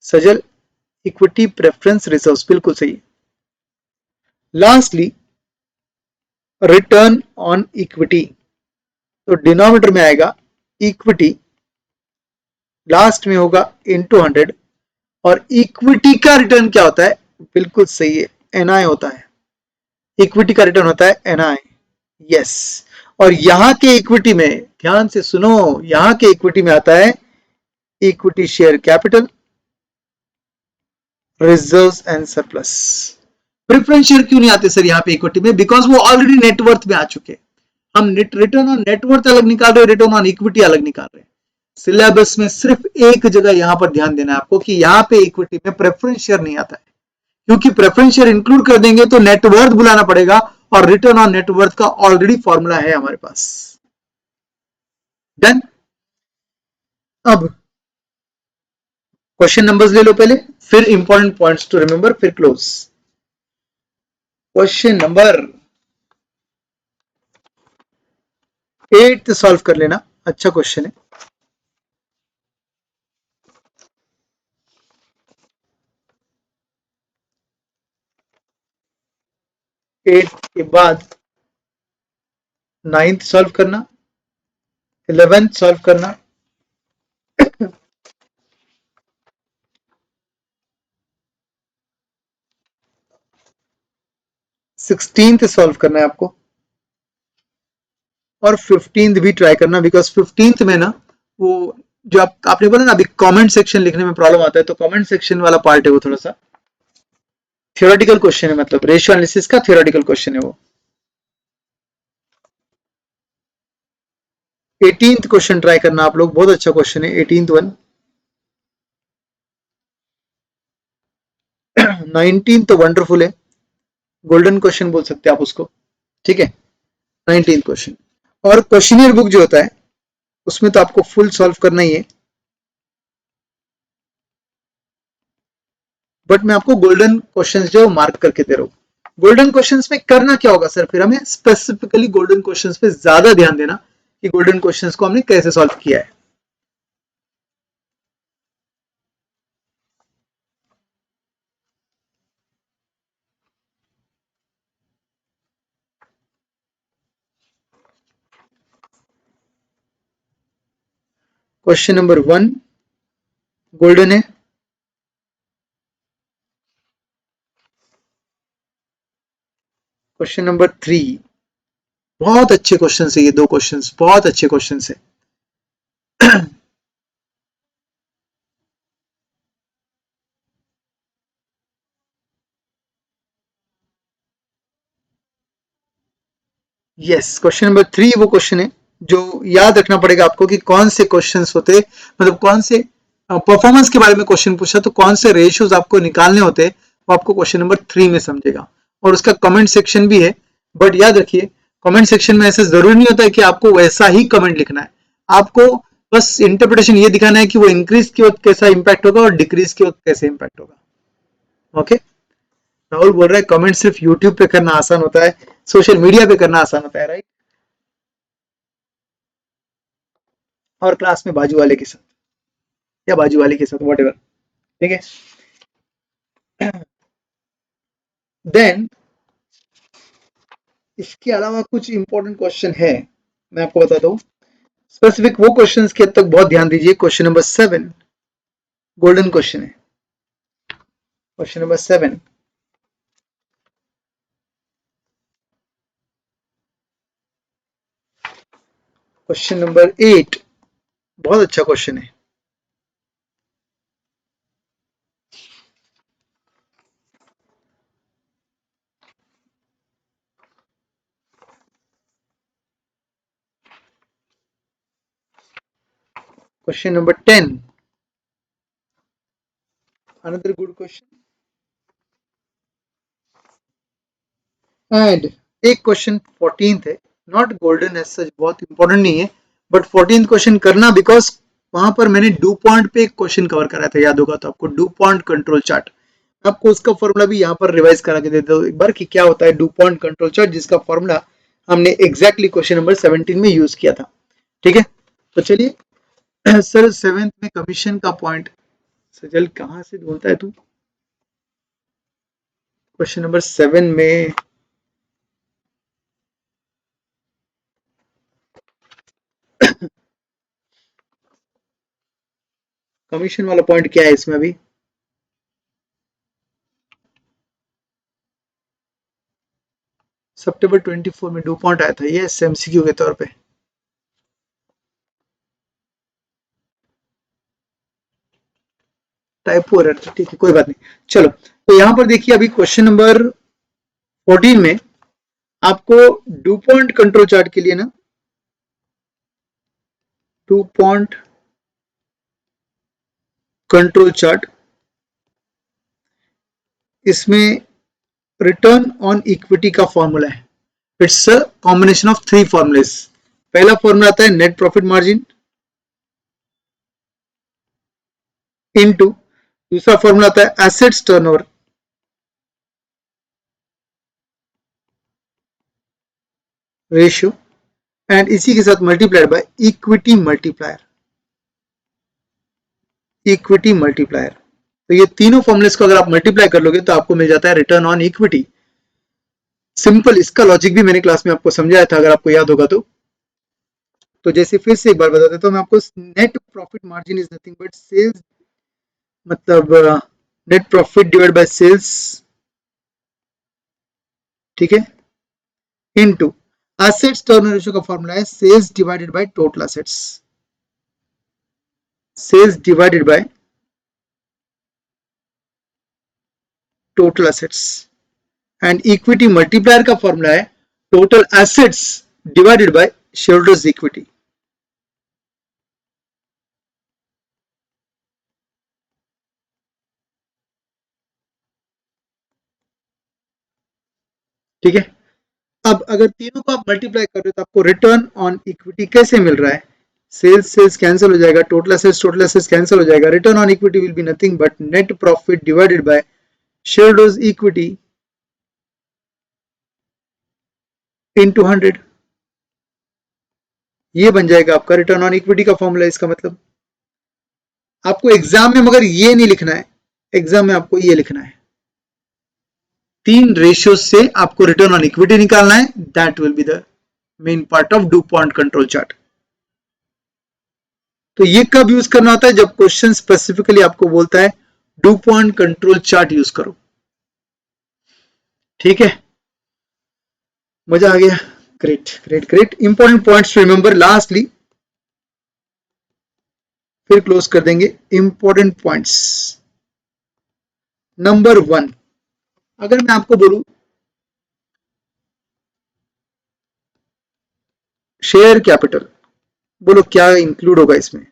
Sajal, equity, preference, reserves, बिल्कुल सही। लास्टली रिटर्न ऑन इक्विटी, तो डिनोमिनेटर में आएगा इक्विटी, लास्ट में होगा इनटू 100। और इक्विटी का रिटर्न क्या होता है, बिल्कुल सही है, एनआई होता है। इक्विटी का रिटर्न होता है एनआई, यस। और यहां के इक्विटी में ध्यान से सुनो, यहां के इक्विटी में आता है equity share capital, reserves and surplus. Preference share क्यों नहीं आते सर यहाँ पे इक्विटी में, बिकॉज वो ऑलरेडी नेटवर्थ में आ चुके हैं। हम रिटर्न ऑन नेटवर्थ अलग निकाल रहे हैं, रिटर्न ऑन इक्विटी अलग निकाल रहे हैं। सिलेबस में सिर्फ एक जगह यहां पर ध्यान देना है आपको कि यहां पे इक्विटी में प्रेफरेंस शेयर नहीं आता है, क्योंकि प्रेफरेंस शेयर इंक्लूड कर देंगे तो नेटवर्थ बुलाना पड़ेगा, और रिटर्न ऑन नेटवर्थ का ऑलरेडी फॉर्मूला है हमारे पास। डन। अब क्वेश्चन नंबर्स ले लो पहले, फिर इंपॉर्टेंट पॉइंट्स टू रिमेंबर, फिर क्लोज। क्वेश्चन नंबर 8 सॉल्व कर लेना, अच्छा क्वेश्चन है। 8 के बाद 9th सॉल्व करना, 11th सॉल्व करना, 16th सॉल्व करना है आपको, और 15th भी ट्राई करना, बिकॉज 15th में ना वो जो आपने बोला ना अभी कमेंट सेक्शन लिखने में प्रॉब्लम आता है, तो कमेंट सेक्शन वाला पार्ट है वो थोड़ा सा थियोरेटिकल क्वेश्चन है, मतलब रेशियो एनालिसिस का थियोरेटिकल क्वेश्चन है वो। 18th क्वेश्चन ट्राई करना आप लोग, बहुत अच्छा क्वेश्चन है 18th वन। 19th तो वंडरफुल है, गोल्डन क्वेश्चन बोल सकते हैं आप उसको, ठीक है। 19th क्वेश्चन, और क्वेश्चनियर बुक जो होता है उसमें तो आपको फुल सॉल्व करना ही है, बट मैं आपको गोल्डन क्वेश्चंस जो मार्क करके दे रहा हूं। गोल्डन क्वेश्चंस में करना क्या होगा सर, फिर हमें स्पेसिफिकली गोल्डन क्वेश्चंस पे ज्यादा ध्यान देना कि गोल्डन क्वेश्चंस को हमने कैसे सॉल्व किया है। क्वेश्चन नंबर 1 गोल्डन है। क्वेश्चन नंबर 3 बहुत अच्छे क्वेश्चन है, ये दो क्वेश्चन बहुत अच्छे क्वेश्चन है। यस, क्वेश्चन नंबर 3 वो क्वेश्चन है जो याद रखना पड़ेगा आपको कि कौन से क्वेश्चंस होते, मतलब कौन से परफॉर्मेंस के बारे में क्वेश्चन पूछा तो कौन से रेशियोज आपको निकालने होते वो आपको क्वेश्चन नंबर 3 में समझेगा। और उसका कमेंट सेक्शन भी है, बट याद रखिए कमेंट सेक्शन में ऐसा जरूरी नहीं होता है कि आपको वैसा ही कमेंट लिखना है। आपको बस इंटरप्रिटेशन ये दिखाना है कि वो इंक्रीज के वक्त कैसा इंपैक्ट होगा और डिक्रीज के वक्त कैसे इंपैक्ट होगा। ओके, राहुल बोल रहा है कमेंट सिर्फ यूट्यूब पे करना आसान होता है, सोशल मीडिया पे करना आसान होता है, राइट? और क्लास में बाजू वाले के साथ या बाजू वाले के साथ वॉट एवर, ठीक है। देन इसके अलावा कुछ इंपॉर्टेंट क्वेश्चन है, मैं आपको बताता हूँ। स्पेसिफिक वो क्वेश्चंस के तक बहुत ध्यान दीजिए। क्वेश्चन नंबर 7 गोल्डन क्वेश्चन है। क्वेश्चन नंबर 7 क्वेश्चन नंबर 8 बहुत अच्छा क्वेश्चन है। Question number 10 another good question. And एक क्वेश्चन 14th है, नॉट गोल्डन एज सच, बहुत इंपॉर्टेंट नहीं है, बट 14th क्वेश्चन करना बिकॉज वहां पर मैंने डू पॉइंट पे एक क्वेश्चन कवर कराया था, याद होगा तो आपको, डू पॉइंट कंट्रोल चार्ट। आपको उसका फॉर्मूला भी यहाँ पर रिवाइज करा के देता हूँ एक बार कि क्या होता है डू पॉइंट कंट्रोल चार्ट, जिसका फॉर्मूला हमने एग्जैक्टली क्वेश्चन नंबर 17 में यूज किया था। ठीक है, तो चलिए सर 7th में कमीशन का पॉइंट, सजल कहाँ से बोलता है तू? क्वेश्चन नंबर 7 में कमीशन वाला पॉइंट क्या है इसमें अभी? सितंबर 24 में डू पॉइंट आया था, ये एमसीक्यू के तौर पे। टाइपो एरर था, ठीक है कोई बात नहीं। चलो तो यहाँ पर देखिए अभी क्वेश्चन नंबर 14 में आपको डू पॉइंट कंट्रोल चार्ट के लिए ना, डू पॉइंट कंट्रोल चार्ट, इसमें रिटर्न ऑन इक्विटी का फॉर्मूला है। It's a combination of 3 formulas. पहला फॉर्मूला आता है नेट प्रॉफिट मार्जिन इनटू, दूसरा फॉर्मूला आता है एसेट्स टर्नओवर रेशियो, एंड इसी के साथ multiplied by equity multiplier, equity multiplier. तो ये तीनों फॉर्मुलेस को अगर आप मल्टीप्लाई कर लोगे तो आपको मिल जाता है रिटर्न ऑन इक्विटी। सिंपल, इसका लॉजिक भी मैंने क्लास में आपको समझाया था, अगर आपको याद होगा तो जैसे फिर से एक बार बता देता हूँ मैं आपको। Net profit margin is nothing but sales, मतलब net profit divide by sales, ठीक है, इनटू एसेट्स टर्नओवर रेशियो का फॉर्मूला है sales divided by total assets, sales divided by total assets, and equity multiplier का फॉर्मूला है total assets divided by shareholders equity. ठीक है, अब अगर तीनों को आप मल्टीप्लाई कर रहे हो तो आपको रिटर्न ऑन इक्विटी कैसे मिल रहा है? सेल्स सेल्स कैंसिल हो जाएगा, टोटल एसेट्स कैंसिल हो जाएगा, return on equity will be nothing but net profit divided by shareholders equity into 100। ये बन जाएगा आपका रिटर्न ऑन इक्विटी का फॉर्मूला। इसका मतलब आपको एग्जाम में मगर ये नहीं लिखना है, एग्जाम में आपको ये लिखना है, 3 रेशियो से आपको रिटर्न ऑन इक्विटी निकालना है, that will be the main part of do point control chart. तो ये कब यूज करना होता है? जब क्वेश्चन स्पेसिफिकली आपको बोलता है do point control chart use करो। ठीक है, मजा आ गया। Great great great. Important points to remember lastly, फिर क्लोज कर देंगे। इंपॉर्टेंट पॉइंट्स नंबर 1, अगर मैं आपको बोलूं शेयर कैपिटल, बोलो क्या इंक्लूड होगा इसमें?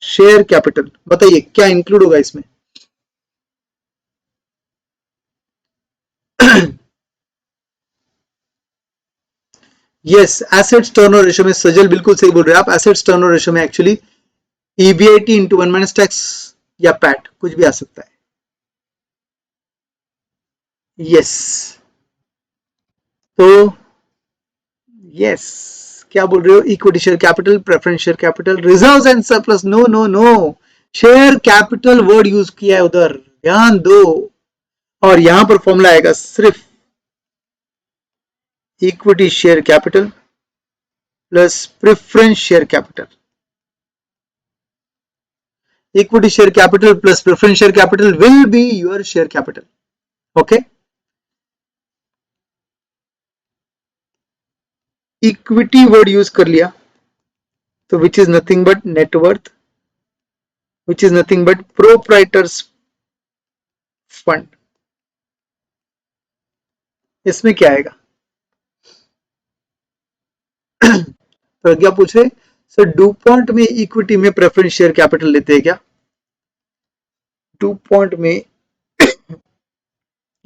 शेयर कैपिटल, बताइए क्या इंक्लूड होगा इसमें? यस, एसेट्स टर्नओवर रेशियो में सजल बिल्कुल सही बोल रहे हैं आप। एसेट्स टर्नओवर रेशियो में actually EBIT into 1 minus tax या पैट कुछ भी आ सकता है। यस, तो यस, क्या बोल रहे हो? Equity share capital, preference share capital, reserves and surplus. No no no, share capital word use किया है उधर, ध्यान दो। और यहां पर फॉर्मूला आएगा सिर्फ equity share capital plus preference share capital. Equity share capital plus preference share capital will be your share capital. Okay, equity word use कर लिया तो विच is nothing but net worth, which is nothing but proprietors fund. इसमें क्या आएगा? तो क्या पूछ रहे सर? डू पॉइंट में इक्विटी में प्रेफरेंस शेयर कैपिटल लेते हैं क्या? डू पॉइंट में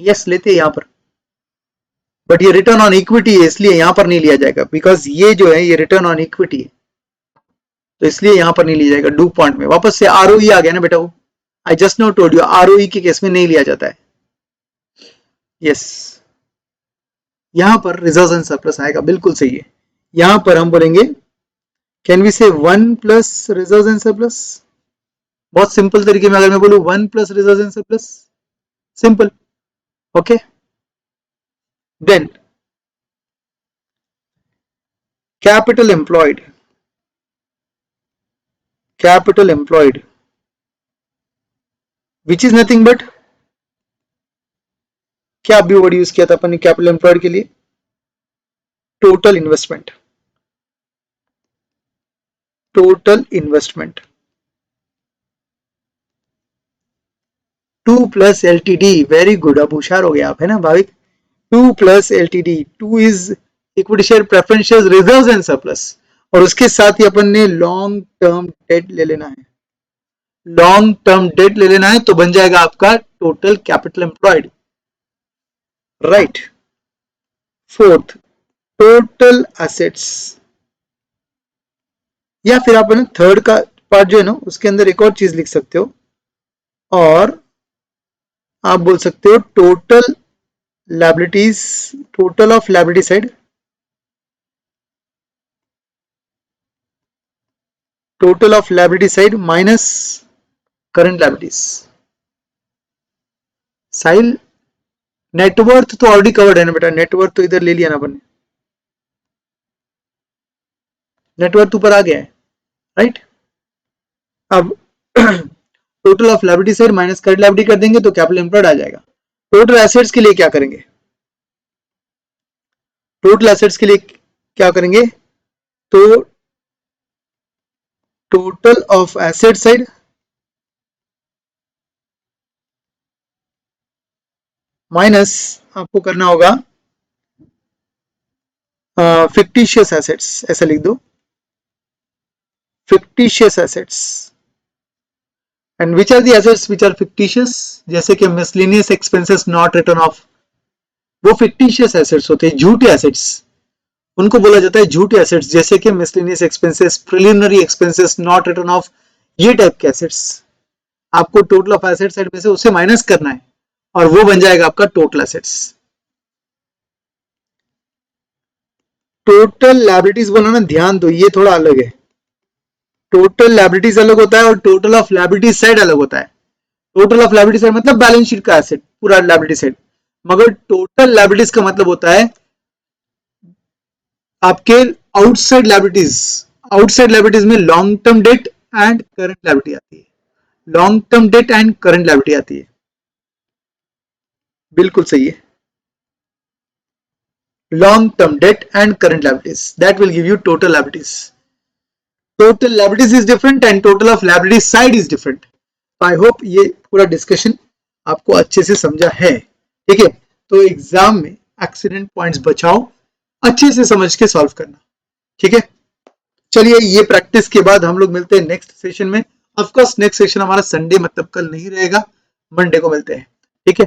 यस लेते हैं यहां पर, बट ये रिटर्न ऑन इक्विटी है इसलिए यहां पर नहीं लिया जाएगा, बिकॉज ये जो है ये रिटर्न ऑन इक्विटी है, तो इसलिए यहां पर नहीं लिया जाएगा। डू पॉइंट में वापस से आरओई आ गया ना बेटा, वो I just no told you ROE के केस में नहीं लिया जाता है। यस, यहां पर रिजर्व एंड सरप्लस आएगा, बिल्कुल सही है। यहां पर हम बोलेंगे can we say 1 plus reserve and surplus. बहुत सिंपल तरीके में अगर मैं बोलूं 1 plus reserve and surplus, simple. Okay, then capital employed, capital employed which is nothing but, क्या अभी वर्ड यूज किया था अपन ने कैपिटल एम्प्लॉयड के लिए? Total investment, total investment. 2 plus LTD, very good, अब होशियार हो गया आप, है ना Bhavik? 2 plus LTD, 2 is equity share, preference share, reserves and surplus, और उसके साथ ही अपन ने लॉन्ग टर्म डेट ले लेना है। लॉन्ग टर्म डेट ले लेना है तो बन जाएगा आपका total capital employed, right. Fourth, total assets, या फिर आप थर्ड का पार्ट जो है ना उसके अंदर एक और चीज लिख सकते हो, और आप बोल सकते हो total liabilities, total of liability side, total of liability side minus current liabilities. साइल नेटवर्थ तो ऑलरेडी कवर्ड है ना बेटा, नेटवर्थ तो इधर ले लिया ना अपन ने, नेटवर्थ ऊपर आ गया है, राइट। अब total of liability side minus current liability कर देंगे तो कैपिटल एम्प्लॉयड आ जाएगा। टोटल एसेट्स के लिए क्या करेंगे? टोटल एसेट्स के लिए क्या करेंगे? तो total of asset side minus आपको करना होगा फिक्टिशियस एसेट्स, ऐसा लिख दो, fictitious assets. And which are the assets which are fictitious? जैसे कि miscellaneous expenses not written off, वो फिक्टिशियस एसेट्स होते हैं, झूठे एसेट्स, उनको बोला जाता है झूठे एसेट्स, जैसे कि miscellaneous expenses, preliminary expenses not written of, ये टाइप के एसेट्स आपको टोटल ऑफ एसेट साइड में से उससे माइनस करना है और वो बन जाएगा आपका टोटल एसेट्स। टोटल लायबिलिटीज बोला ना, ध्यान दो ये थोड़ा अलग है। टोटल लायबिलिटीज अलग होता है और टोटल ऑफ लायबिलिटी साइड अलग होता है। टोटल ऑफ लायबिलिटी साइड मतलब बैलेंस शीट का एसेट, पूरा लायबिलिटी साइड, मगर टोटल लायबिलिटीज का मतलब होता है आपके आउटसाइड लायबिलिटीज। आउटसाइड लायबिलिटीज में long term date and current liability आती है, long term date and current liability आती है। बिल्कुल सही है, long term debt and current liabilities, that will give you total liabilities. Total liabilities is different and total of liability side is different. I hope ये पूरा discussion आपको अच्छे से समझा है। ठीक है, तो एग्जाम में एक्सीडेंट पॉइंट्स बचाओ, अच्छे से समझ के सॉल्व करना। ठीक है, चलिए ये प्रैक्टिस के बाद हम लोग मिलते हैं नेक्स्ट सेशन में। ऑफ कोर्स नेक्स्ट सेशन हमारा संडे मतलब कल नहीं रहेगा, मंडे को मिलते हैं। ठीक है,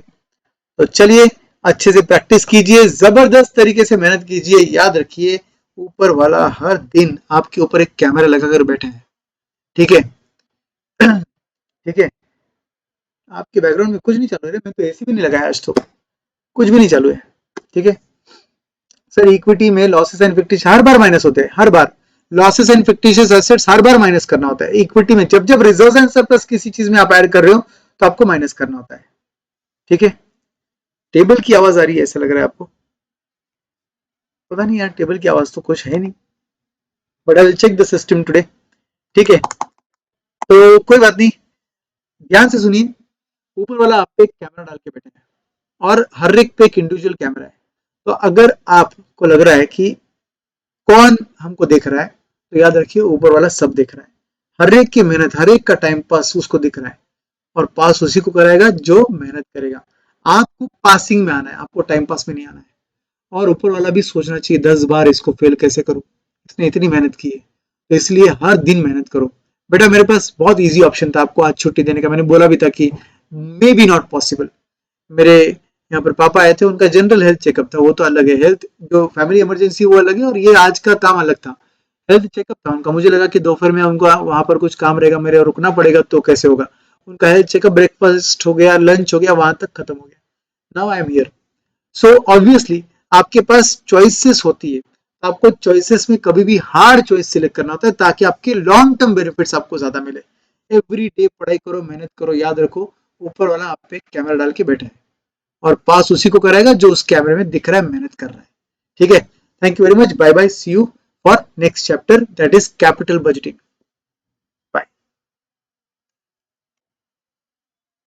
तो चलिए अच्छे से प्रैक्टिस कीजिए, जबरदस्त तरीके से मेहनत कीजिए। याद रखिए ऊपर वाला हर दिन आपके ऊपर एक कैमरा लगाकर बैठे हैं। ठीक है ठीक है, आपके बैकग्राउंड में कुछ नहीं चालू है, मैं तो एसी भी नहीं लगाया आज, तो कुछ भी नहीं चालू है। ठीक है सर, इक्विटी में लॉसेस एंड फिक्टिशियस हर बार माइनस होते हैं, हर बार लॉसेस एंड फिक्टिशियस एसेट्स हर बार माइनस करना होता है। इक्विटी में जब जब रिजर्व एंड सरप्लस किसी चीज में आप ऐड कर रहे हो तो आपको माइनस करना होता है। ठीक है, टेबल की आवाज आ रही है ऐसा लग रहा है आपको, पता नहीं यार, टेबल की आवाज तो कुछ है नहीं, but I will check the system today. ठीक है, तो कोई बात नहीं, ध्यान से सुनिए। ऊपर वाला आप पे एक कैमरा डाल के बैठे हैं और हर एक पे एक इंडिविजुअल कैमरा है। तो अगर आपको लग रहा है कि कौन हमको देख रहा है, तो याद रखिए ऊपर वाला सब देख रहा है। हर एक की मेहनत, हर एक का टाइम पास उसको दिख रहा है, और पास उसी को कराएगा जो मेहनत करेगा। आपको पासिंग में आना है, आपको टाइम पास में नहीं आना है। और ऊपर वाला भी सोचना चाहिए 10 बार इसको फेल कैसे करूं, इसने इतनी मेहनत की है, तो इसलिए हर दिन मेहनत करो। बेटा मेरे पास बहुत इजी ऑप्शन था आपको आज छुट्टी देने का, मैंने बोला भी था कि मे बी नॉट पॉसिबल। मेरे यहाँ पर पापा आए थे, उनका जनरल हेल्थ चेकअप था, वो तो अलग है, हेल्थ जो फैमिली इमरजेंसी वो अलग है, और ये आज का काम अलग था। हेल्थ चेकअप था उनका, मुझे लगा कि दोपहर में उनको वहां पर कुछ काम रहेगा, मेरे रुकना पड़ेगा, तो कैसे होगा। उनका हेल्थ चेकअप, ब्रेकफास्ट हो गया, लंच हो गया, वहां तक खत्म हो गया। Now I am here. So obviously आपके पास चॉइसेस होती है, आपको चॉइसेस में कभी भी हार्ड चॉइस सिलेक्ट करना होता है, ताकि आपके लॉन्ग टर्म बेनिफिट्स आपको ज्यादा मिले। एवरी डे पढ़ाई करो, मेहनत करो, याद रखो ऊपर वाला आप पे कैमरा डाल के बैठे है, और पास उसी को कराएगा जो उस कैमरे में दिख रहा है, मेहनत कर रहा है। ठीक है, thank you very much, bye bye, see you for next chapter, that is capital budgeting.